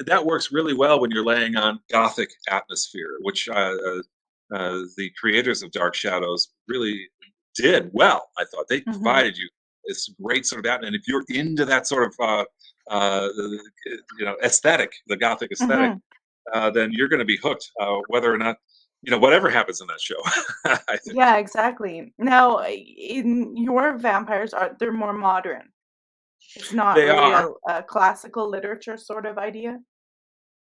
Speaker 2: That works really well when you're laying on Gothic atmosphere, which the creators of Dark Shadows really did well. I thought they
Speaker 1: Hmm.
Speaker 2: provided you this great sort of atmosphere. And if you're into that sort of aesthetic, the Gothic aesthetic,
Speaker 1: Hmm.
Speaker 2: then you're going to be hooked, whether or not whatever happens in that show. I think
Speaker 1: Yeah, exactly. Now, in your vampires are they're more modern. It's not
Speaker 2: they
Speaker 1: really
Speaker 2: are.
Speaker 1: a classical literature sort of idea?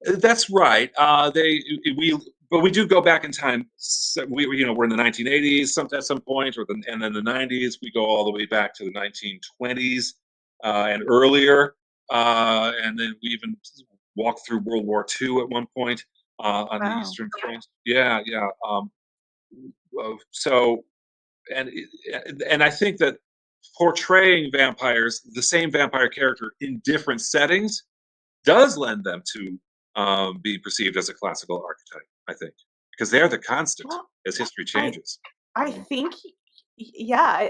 Speaker 2: That's right. They we but we do go back in time. So we're in the 1980s at some point, and then the 90s. We go all the way back to the 1920s and earlier, and then we even walked through World War II at one point on the
Speaker 1: Wow.
Speaker 2: Eastern Front. Yeah, yeah. So and and I think that portraying vampires, the same vampire character in different settings, does lend them to be perceived as a classical archetype, I think, because they're the constant
Speaker 1: Well,
Speaker 2: as history
Speaker 1: I
Speaker 2: changes.
Speaker 1: I think yeah,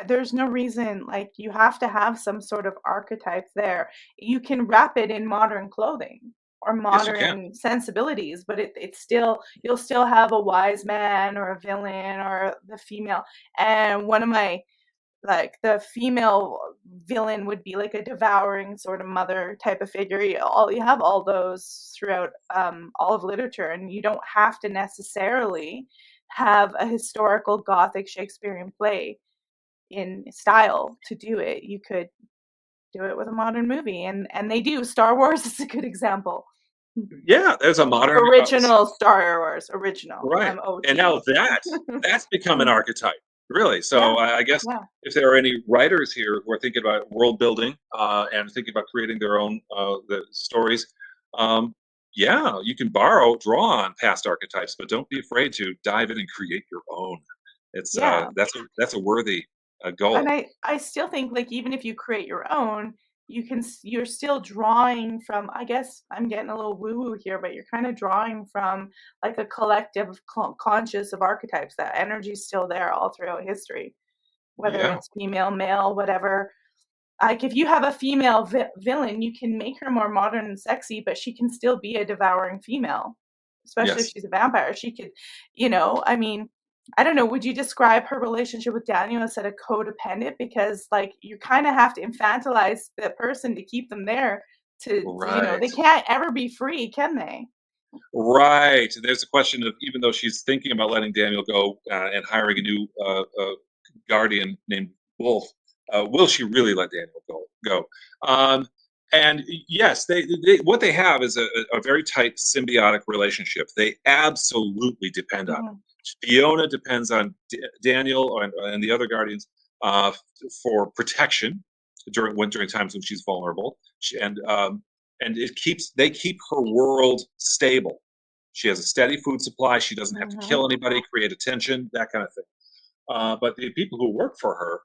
Speaker 1: there's no reason like you have to have some sort of archetype there. You can wrap it in modern clothing or
Speaker 2: Yes, you can.
Speaker 1: modern sensibilities, but it's still you'll still have a wise man or a villain or the female. And one of my like the female villain would be like a devouring sort of mother type of figure. You have all those throughout all of literature, and you don't have to necessarily have a historical Gothic Shakespearean play in style to do it. You could do it with a modern movie, and they do. Star Wars is a good example.
Speaker 2: Yeah, there's a modern
Speaker 1: Original Star Wars, original
Speaker 2: right, and
Speaker 1: OG.
Speaker 2: now that's become an archetype, really. So
Speaker 1: Yeah,
Speaker 2: I guess
Speaker 1: yeah,
Speaker 2: if there are any writers here who are thinking about world building and thinking about creating their own the stories, um, yeah, you can draw on past archetypes, but don't be afraid to dive in and create your own. It's
Speaker 1: yeah.
Speaker 2: that's a worthy
Speaker 1: And
Speaker 2: goal.
Speaker 1: I still think, like, even if you create your own, you're still drawing from, I guess I'm getting a little woo-woo here, but you're kind of drawing from like a collective conscious of archetypes. That energy's still there all throughout history, whether
Speaker 2: Yeah.
Speaker 1: it's female, male, whatever. Like if you have a female villain, you can make her more modern and sexy, but she can still be a devouring female, especially if
Speaker 2: Yes.
Speaker 1: she's a vampire. She could, I mean, I don't know, would you describe her relationship with Daniel as sort of codependent? Because like you kind of have to infantilize the person to keep them there they
Speaker 2: Right.
Speaker 1: can't ever be free, can they?
Speaker 2: Right. There's a question of even though she's thinking about letting Daniel go and hiring a new guardian named Wolf, will she really let Daniel go? Um, and yes, they what they have is a very tight symbiotic relationship. They absolutely depend on
Speaker 1: Mhm.
Speaker 2: it. Fiona depends on Daniel and the other guardians for protection during times when she's vulnerable, and they keep her world stable. She has a steady food supply. She doesn't have to
Speaker 1: Mhm.
Speaker 2: kill anybody, create attention, that kind of thing. But the people who work for her,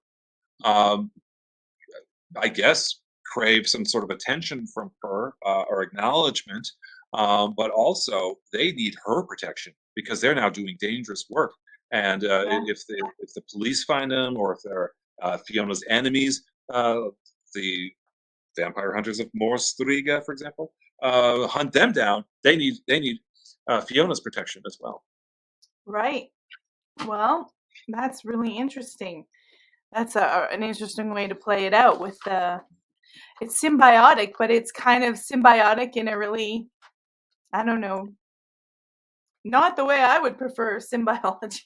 Speaker 2: I guess, crave some sort of attention from her or acknowledgement. But also, they need her protection because they're now doing dangerous work. And
Speaker 1: Yeah.
Speaker 2: if the police find them, or if they're Fiona's enemies, the vampire hunters of Morstriga, for example, hunt them down. They need Fiona's protection as well.
Speaker 1: Right. Well, that's really interesting. That's an interesting way to play it out with the it's symbiotic, but it's kind of symbiotic in a really, I don't know, not the way I would prefer symbiogy.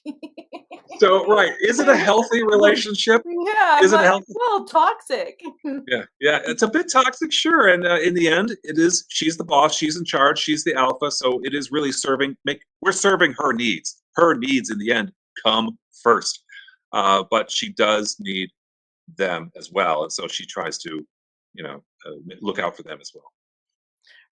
Speaker 2: So, right, is it a healthy relationship?
Speaker 1: Yeah, I'm
Speaker 2: Is it
Speaker 1: like, it's
Speaker 2: healthy?
Speaker 1: a little toxic.
Speaker 2: Yeah, yeah, it's a bit toxic, sure, and in the end, it is. She's the boss. She's in charge. She's the alpha. So it is really serving. We're serving her needs. Her needs in the end come first, but she does need them as well, and so she tries to, look out for them as well.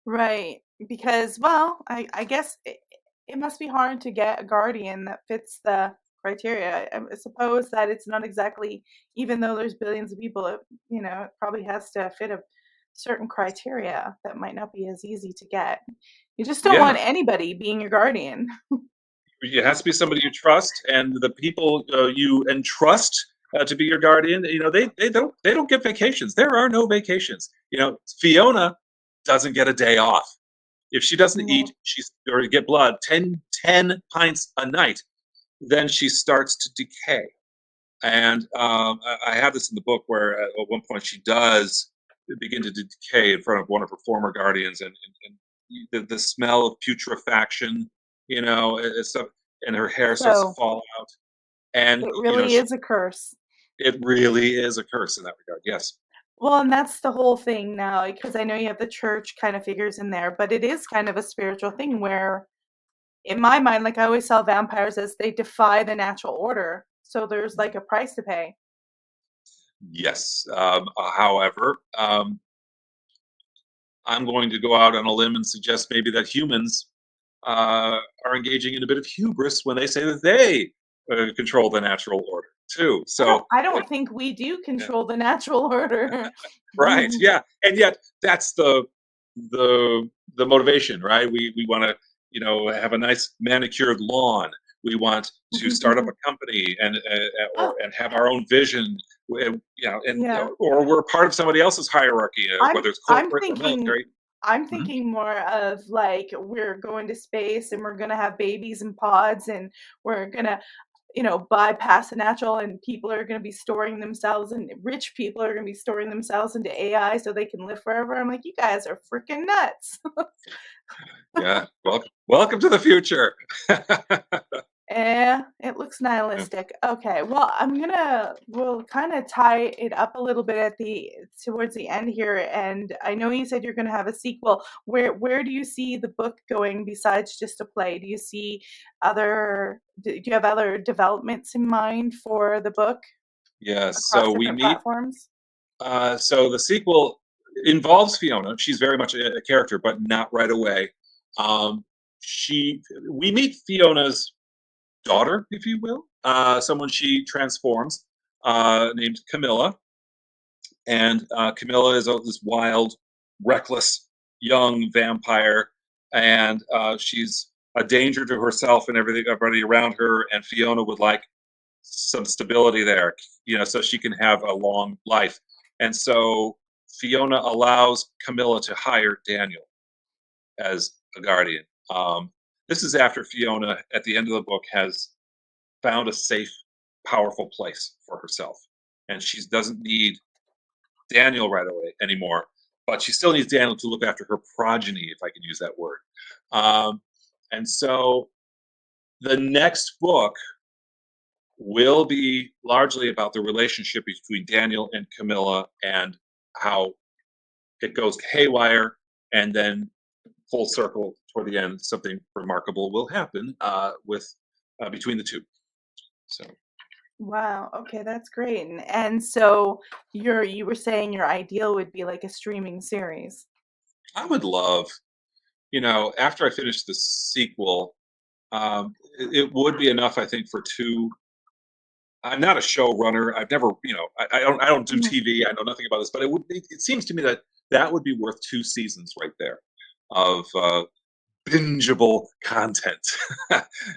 Speaker 1: Right. Because, well, I guess it must be hard to get a guardian that fits the criteria. I suppose that it's not exactly, even though there's billions of people, it probably has to fit a certain criteria that might not be as easy to get. You just don't
Speaker 2: Yeah,
Speaker 1: want anybody being your guardian.
Speaker 2: it has to be somebody you trust, and the people you entrust to be your guardian. They don't get vacations. There are no vacations. Fiona doesn't get a day off. If she doesn't eat,
Speaker 1: No.
Speaker 2: or get blood, ten pints a night, then she starts to decay. And I have this in the book where at one point she does begin to decay in front of one of her former guardians, and the smell of putrefaction, it's stuff, and her hair starts to
Speaker 1: So
Speaker 2: fall out. And
Speaker 1: it really is a curse.
Speaker 2: it really is a curse in that regard. Yes.
Speaker 1: Well, and that's the whole thing now, because I know you have the church kind of figures in there, but it is kind of a spiritual thing where in my mind, like I always saw vampires as they defy the natural order. So there's like a price to pay.
Speaker 2: Yes. However, I'm going to go out on a limb and suggest maybe that humans are engaging in a bit of hubris when they say that they control the natural order too. So,
Speaker 1: I don't think we do
Speaker 2: yeah,
Speaker 1: control the natural order.
Speaker 2: right, yeah, and yet that's the the motivation, right? We want to, have a nice manicured lawn. We want to start up a company and
Speaker 1: Oh,
Speaker 2: or and have our own vision, and
Speaker 1: yeah.
Speaker 2: or we're part of somebody else's hierarchy,
Speaker 1: I'm
Speaker 2: whether it's
Speaker 1: I'm
Speaker 2: corporate or
Speaker 1: thinking
Speaker 2: military.
Speaker 1: I'm
Speaker 2: Mhm.
Speaker 1: thinking more of like we're going to space and we're gonna have babies in pods and we're gonna, bypass the natural and people are gonna be storing themselves and rich people are gonna be storing themselves into AI so they can live forever. I'm like, you guys are freaking nuts.
Speaker 2: Yeah, welcome to the future.
Speaker 1: Yeah, it looks nihilistic. Okay, well, we'll kind of tie it up a little bit at the towards the end here, and I know you said you're gonna have a sequel. Where do you see the book going besides just a play? Do you see do you have other developments in mind for the book
Speaker 2: Yes,
Speaker 1: across
Speaker 2: so we
Speaker 1: different
Speaker 2: meet.
Speaker 1: platforms?
Speaker 2: So the sequel involves Fiona. She's very much a character, but not right away. Um, she We meet Fiona's daughter, if you will, someone she transforms, named Camilla, and Camilla is this wild, reckless young vampire, and she's a danger to herself and everybody around her. And Fiona would like some stability there, so she can have a long life. And so Fiona allows Camilla to hire Daniel as a guardian. Um, this is after Fiona, at the end of the book, has found a safe, powerful place for herself, and she doesn't need Daniel right away anymore, but she still needs Daniel to look after her progeny, if I can use that word. Um, and so the next book will be largely about the relationship between Daniel and Camilla and how it goes haywire, and then full circle toward the end, something remarkable will happen with between the two. So
Speaker 1: Wow, okay, that's great. And so you were saying your ideal would be like a streaming series.
Speaker 2: I would love, after I finish the sequel, it would be enough, I think, for two. I'm not a showrunner. I've never, I don't do
Speaker 1: Mhm.
Speaker 2: TV. I know nothing about this, but it seems to me that that would be worth two seasons right there of bingeable content.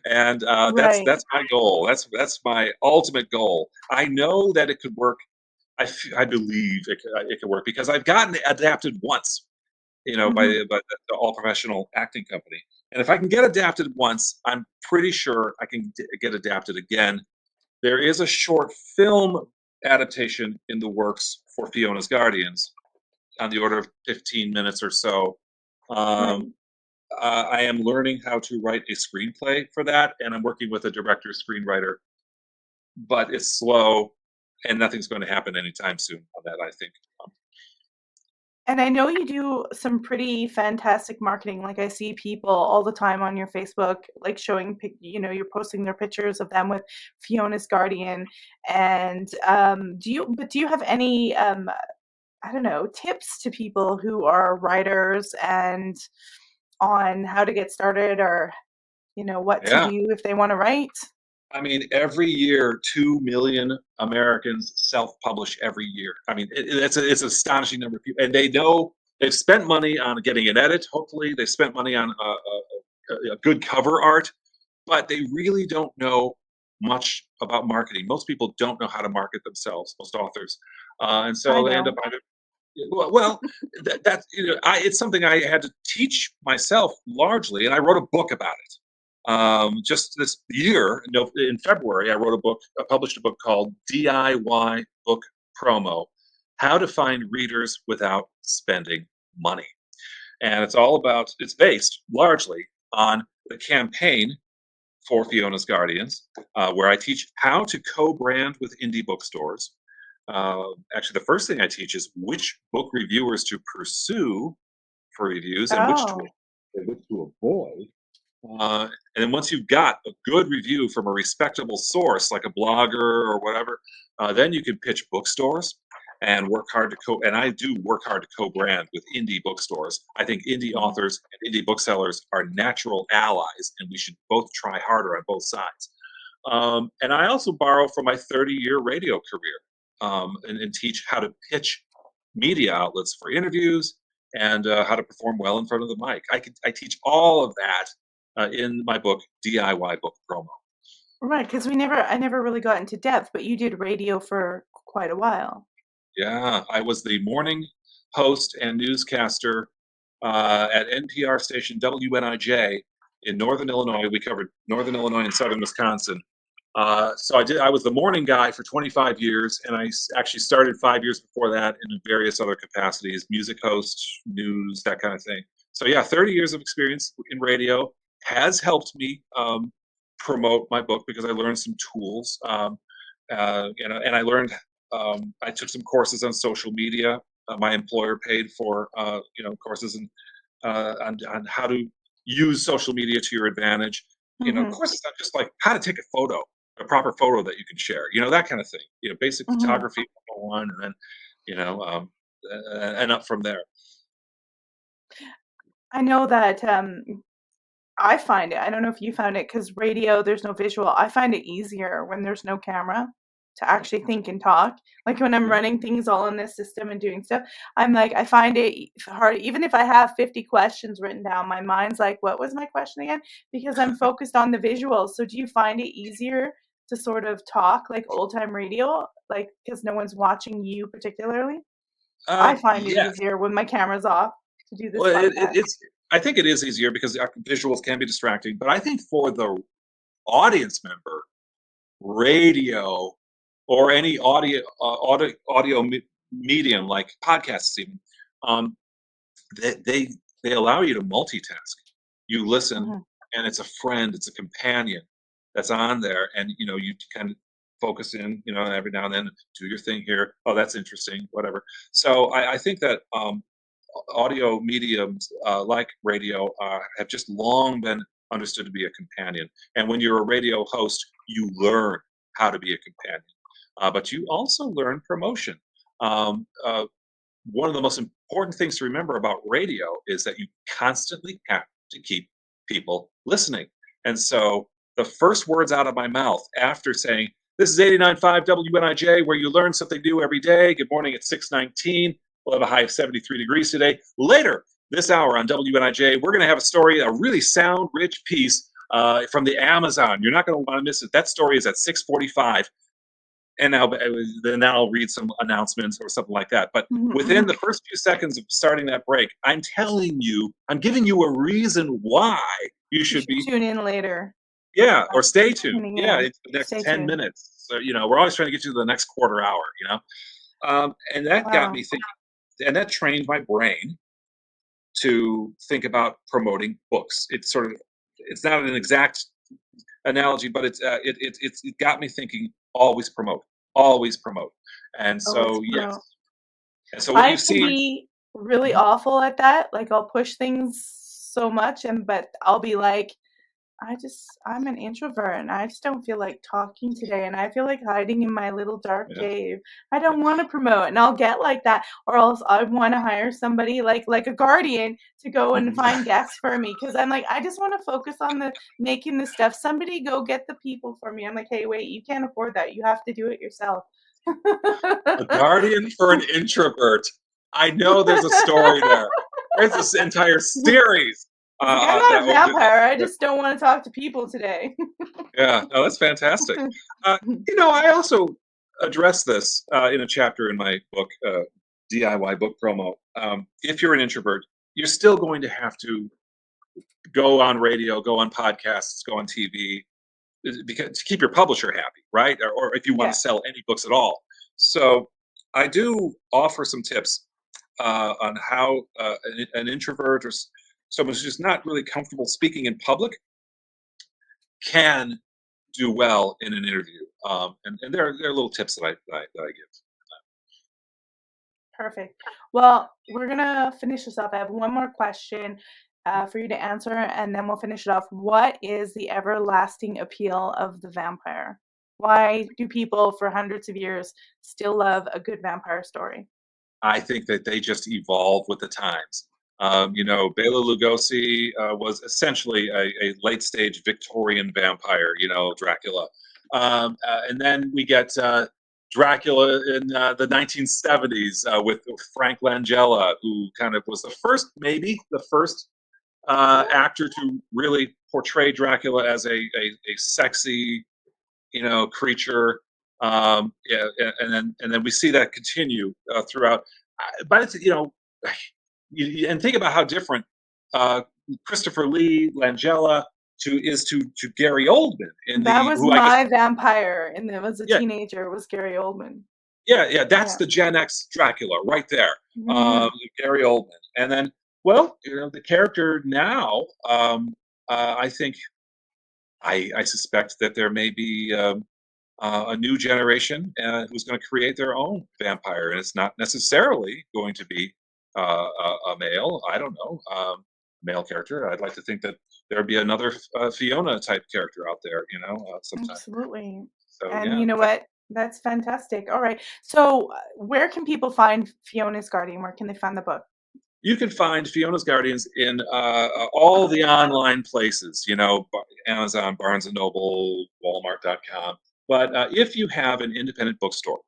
Speaker 2: And
Speaker 1: Right.
Speaker 2: that's my goal. That's my ultimate goal. I know that it could work. I believe it could work because I've gotten adapted once,
Speaker 1: Mhm.
Speaker 2: by the all professional acting company. And if I can get adapted once, I'm pretty sure I can get adapted again. There is a short film adaptation in the works for Fiona's Guardians on the order of 15 minutes or so. Um,
Speaker 1: Right.
Speaker 2: I am learning how to write a screenplay for that, and I'm working with a director screenwriter, but it's slow, and nothing's going to happen anytime soon on that, I think.
Speaker 1: And I know you do some pretty fantastic marketing. Like I see people all the time on your Facebook, like showing, you're posting their pictures of them with Fiona's Guardian. And do you have any, I don't know, tips to people who are writers and on how to get started or, what to
Speaker 2: Yeah.
Speaker 1: do if they want to write?
Speaker 2: I mean, every year, 2 million Americans self-publish every year. I mean, it's an astonishing number of people, and they know they've spent money on getting an edit. Hopefully, they've spent money on a good cover art, but they really don't know much about marketing. Most people don't know how to market themselves. Most authors, and
Speaker 1: I
Speaker 2: so they end up
Speaker 1: know.
Speaker 2: either. Well, that's it's something I had to teach myself largely, and I wrote a book about it. Just this year, no, in February, I published a book called DIY Book Promo: How to Find Readers Without Spending Money. And it's based largely on the campaign for Fiona's Guardians, where I teach how to co-brand with indie bookstores. Actually, the first thing I teach is which book reviewers to pursue for reviews and
Speaker 1: Oh,
Speaker 2: which to avoid. And then once you've got a good review from a respectable source, like a blogger or whatever, then you can pitch bookstores and work hard to and I do work hard to co-brand with indie bookstores. I think indie
Speaker 1: Mhm.
Speaker 2: authors and indie booksellers are natural allies, and we should both try harder on both sides. And I also borrow from my 30-year radio career, and teach how to pitch media outlets for interviews and how to perform well in front of the mic. I teach all of that in my book, DIY Book Promo.
Speaker 1: Right, because I never really got into depth, but you did radio for quite a while.
Speaker 2: Yeah, I was the morning host and newscaster at NPR station WNIJ in Northern Illinois. We covered Northern Illinois and Southern Wisconsin. So I was the morning guy for 25 years, and actually started 5 years before that in various other capacities, music host, news, that kind of thing. So yeah, 30 years of experience in radio has helped me promote my book because I learned some tools. And I learned, I took some courses on social media. My employer paid for courses on how to use social media to your advantage. Of
Speaker 1: Mhm,
Speaker 2: course, it's not just like how to take a photo, a proper photo that you can share, that kind of thing. Basic
Speaker 1: mhm.
Speaker 2: photography 101, and then you know, and up from there.
Speaker 1: I know that, I find it I don't know if you found it, because radio, there's no visual. I find it easier when there's no camera to actually think and talk. Like, when I'm
Speaker 2: Mhm.
Speaker 1: running things all in this system and doing stuff, I'm like, I find it hard even if I have 50 questions written down, my mind's like, "What was my question again?" Because I'm focused on the visuals. So do you find it easier to sort of talk like old-time radio? Like, because no one's watching you particularly? I find it
Speaker 2: Yes.
Speaker 1: easier when my camera's off to do this
Speaker 2: Well,
Speaker 1: podcast.
Speaker 2: it's. I think it is easier because visuals can be distracting, but I think for the audience member, radio or any medium like podcasts even, um, they they allow you to multitask. You listen,
Speaker 1: Mhm,
Speaker 2: and it's a friend, it's a companion that's on there, and you kind of focus in, every now and then, do your thing here. Oh, that's interesting, whatever. So I think that audio mediums like radio have just long been understood to be a companion. And when you're a radio host, you learn how to be a companion, but you also learn promotion. Um, uh, One of the most important things to remember about radio is that you constantly have to keep people listening. And so the first words out of my mouth after saying, "This is 89.5 WNIJ, where you learn something new every day. Good morning at 6:19. We'll have a high of 73 degrees today. Later this hour on WNIJ, we're going to have a story, a really sound, rich piece from the Amazon. You're not going to want to miss it. That story is at 6:45, and then I'll read some announcements or something like that. But
Speaker 1: mhm,
Speaker 2: within the
Speaker 1: mhm.
Speaker 2: first few seconds of starting that break, I'm giving you a reason why you
Speaker 1: You
Speaker 2: should
Speaker 1: should
Speaker 2: be,
Speaker 1: tune in later.
Speaker 2: yeah, or
Speaker 1: Keep
Speaker 2: stay tuned.
Speaker 1: tuning
Speaker 2: Yeah,
Speaker 1: in.
Speaker 2: it's the next
Speaker 1: Stay
Speaker 2: 10
Speaker 1: tuned.
Speaker 2: minutes. So, we're always trying to get you to the next quarter hour, and that got
Speaker 1: Wow.
Speaker 2: me thinking, and that trained my brain to think about promoting books. It's not an exact analogy, but it got me thinking. Always promote. And
Speaker 1: Always
Speaker 2: so yes,
Speaker 1: promote.
Speaker 2: and so what
Speaker 1: I
Speaker 2: you've
Speaker 1: can
Speaker 2: seen.
Speaker 1: be really
Speaker 2: Mhm.
Speaker 1: awful at that. Like, I'll push things so much, but I'll be like, I'm an introvert and I just don't feel like talking today. And I feel like hiding in my little dark
Speaker 2: Yeah,
Speaker 1: cave. I
Speaker 2: yeah.
Speaker 1: don't want to promote. And I'll get like that. Or else I want to hire somebody like a guardian to go and
Speaker 2: Mhm.
Speaker 1: find guests for me. Cause I'm like, I just want to focus on the making the stuff. Somebody go get the people for me. I'm like, hey, wait, you can't afford that. You have to do it yourself.
Speaker 2: A guardian for an introvert. I know there's a story there. There's this entire series
Speaker 1: It's like, I'm not
Speaker 2: that
Speaker 1: a
Speaker 2: will be.
Speaker 1: vampire. I just don't want to talk to people today.
Speaker 2: Yeah, no, that's fantastic. I also address this in a chapter in my book, DIY Book Promo. If you're an introvert, you're still going to have to go on radio, go on podcasts, go on TV, because to keep your publisher happy, right? Or if you want
Speaker 1: Yeah.
Speaker 2: to sell any books at all. So I do offer some tips on how an introvert or someone who's just not really comfortable speaking in public can do well in an interview. And there are little tips that I give.
Speaker 1: Perfect. Well, we're gonna finish this up. I have one more question. for you to answer, and then we'll finish it off. What is the everlasting appeal of the vampire? Why do people for hundreds of years still love a good vampire story?
Speaker 2: I think that they just evolve with the times. Bela Lugosi was essentially a late stage Victorian vampire, Dracula. And then we get Dracula in the 1970s with Frank Langella, who kind of was maybe the first actor to really portray Dracula as a sexy, creature. Yeah, and then we see that continue throughout. But it's and think about how different uh, Christopher Lee Langella to Gary Oldman in
Speaker 1: That
Speaker 2: the
Speaker 1: was
Speaker 2: who I guess
Speaker 1: my vampire, and it was a
Speaker 2: yeah
Speaker 1: teenager. Was Gary Oldman?
Speaker 2: yeah that's
Speaker 1: Yeah.
Speaker 2: the Gen X Dracula right there,
Speaker 1: Mm-hmm.
Speaker 2: Gary Oldman, and then well the character now I think I suspect that there may be a new generation who's going to create their own vampire, and it's not necessarily going to be a male. I don't know, male character. I'd like to think that there'd be another Fiona type character out there, sometime.
Speaker 1: Absolutely.
Speaker 2: So
Speaker 1: And
Speaker 2: yeah,
Speaker 1: you know what? That's fantastic. All right. So, where can people find Fiona's Guardian? Where can they find the book?
Speaker 2: you can find Fiona's Guardians in all the online places, Amazon, Barnes and Noble, Walmart.com. But if you have an independent bookstore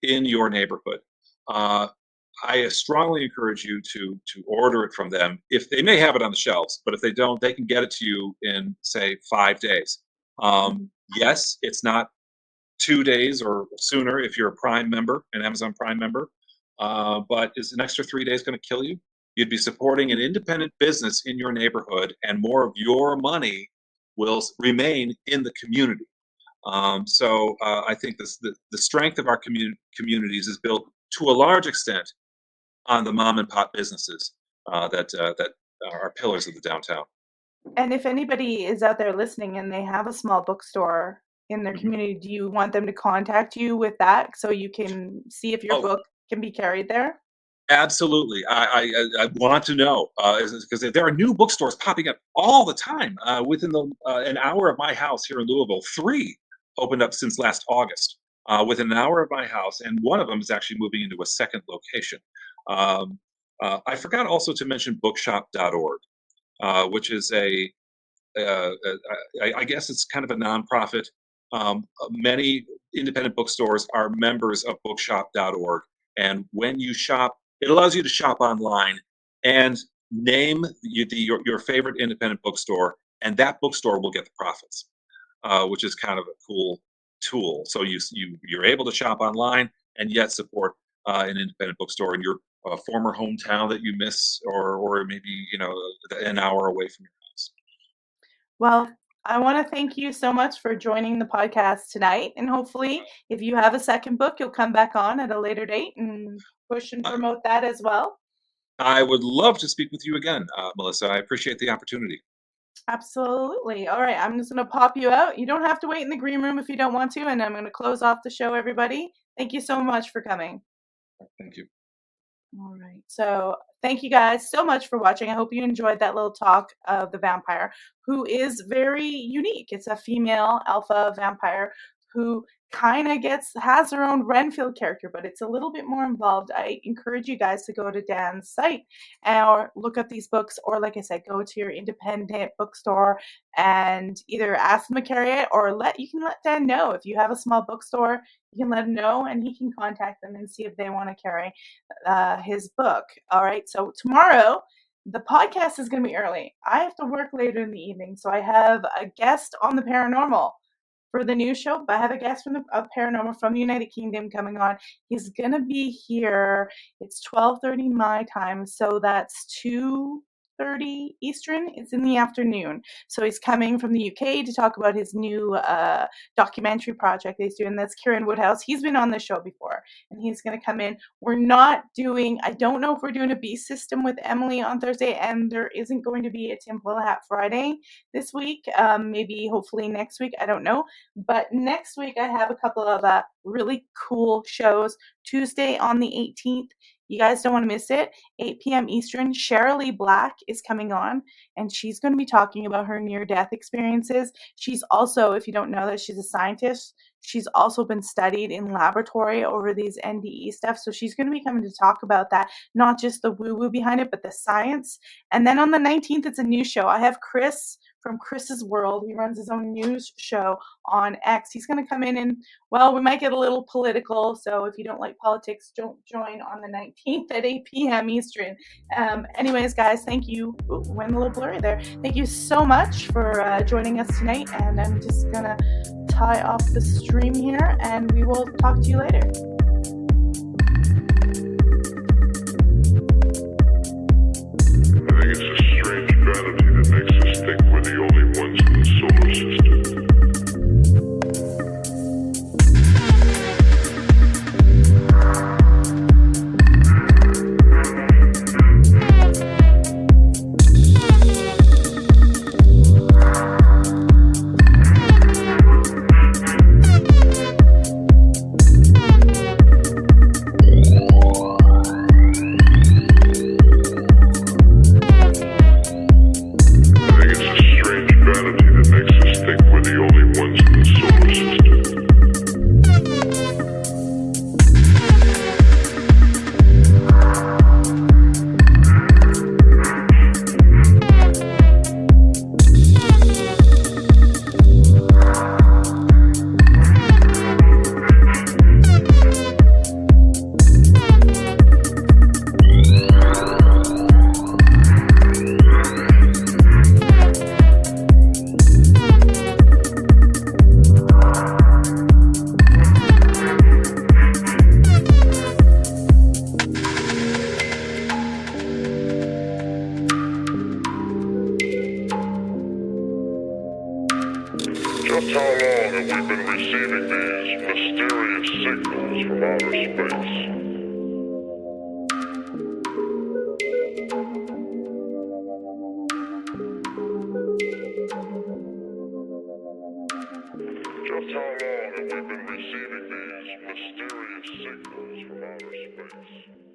Speaker 2: in your neighborhood, uh, I strongly encourage you to order it from them. If they may have it on the shelves, but if they don't, they can get it to you in say 5 days.
Speaker 1: Mhm.
Speaker 2: Yes, it's not 2 days or sooner if you're a Prime member, an Amazon Prime member. But is an extra 3 days going to kill you? You'd be supporting an independent business in your neighborhood, and more of your money will remain in the community. So I think the strength of our communities is built to a large extent on the mom and pop businesses that are pillars of the downtown.
Speaker 1: And if anybody is out there listening and they have a small bookstore in their
Speaker 2: Mhm.
Speaker 1: community, do you want them to contact you with that so you can see if your
Speaker 2: Oh,
Speaker 1: book can be carried there?
Speaker 2: absolutely. I want to know because there are new bookstores popping up all the time. Within an hour of my house here in Louisville, three opened up since last August. Within an hour of my house, and one of them is actually moving into a second location. Um, I forgot also to mention bookshop.org, which is I guess it's kind of a nonprofit. Many independent bookstores are members of bookshop.org. And when you shop, it allows you to shop online and name your favorite independent bookstore, and that bookstore will get the profits, which is kind of a cool tool. So you're able to shop online and yet support an independent bookstore in your former hometown that you miss, or maybe an hour away from your house.
Speaker 1: Well, I want to thank you so much for joining the podcast tonight. And hopefully, if you have a second book, you'll come back on at a later date and push and
Speaker 2: Uh,
Speaker 1: promote that as well.
Speaker 2: I would love to speak with you again, Melissa. I appreciate the opportunity.
Speaker 1: Absolutely. All right. I'm just going to pop you out. You don't have to wait in the green room if you don't want to. And I'm going to close off the show, everybody. Thank you so much for coming.
Speaker 2: Thank you.
Speaker 1: All right. So thank you guys so much for watching. I hope you enjoyed that little talk of the vampire, who is very unique. It's a female alpha vampire who kind of has her own Renfield character, but it's a little bit more involved. I encourage you guys to go to Dan's site or look up these books, or like I said, go to your independent bookstore and either ask them to carry it, or you can let Dan know. If you have a small bookstore, you can let him know and he can contact them and see if they want to carry his book. All right. So tomorrow, the podcast is going to be early. I have to work later in the evening. So I have a guest on the paranormal for the new show. But I have a guest from the paranormal from the United Kingdom coming on. He's going to be here. It's 12:30 my time. So that's 2:30 Eastern. It's in the afternoon. So he's coming from the UK to talk about his new documentary project he's doing. That's Kieran Woodhouse. He's been on the show before, and he's going to come in. I don't know if we're doing a beast system with Emily on Thursday, and there isn't going to be a tinfoil hat Friday this week. Maybe hopefully next week. I don't know. But next week I have a couple of really cool shows. Tuesday on the 18th You guys don't want to miss it. 8 p.m. Eastern, Sherilee Black is coming on, and she's going to be talking about her near-death experiences. She's also, if you don't know that, she's a scientist. She's also been studied in laboratory over these NDE stuff. So she's going to be coming to talk about that, not just the woo-woo behind it, but the science. And then on the 19th, it's a new show. I have Chris from Chris's World. He runs his own news show on X. He's going to come in and, well, we might get a little political. So if you don't like politics, don't join on the 19th at 8 p.m. Eastern. Anyways, guys, thank you. Ooh, went a little blurry there. Thank you so much for joining us tonight. And I'm just going to tie off the stream here, and we will talk to you later.
Speaker 3: I think it's a strange vanity that makes us think we're the only ones in the solar system. Just how long have we been receiving these mysterious signals from outer space? Just how long have we been receiving these mysterious signals from outer space?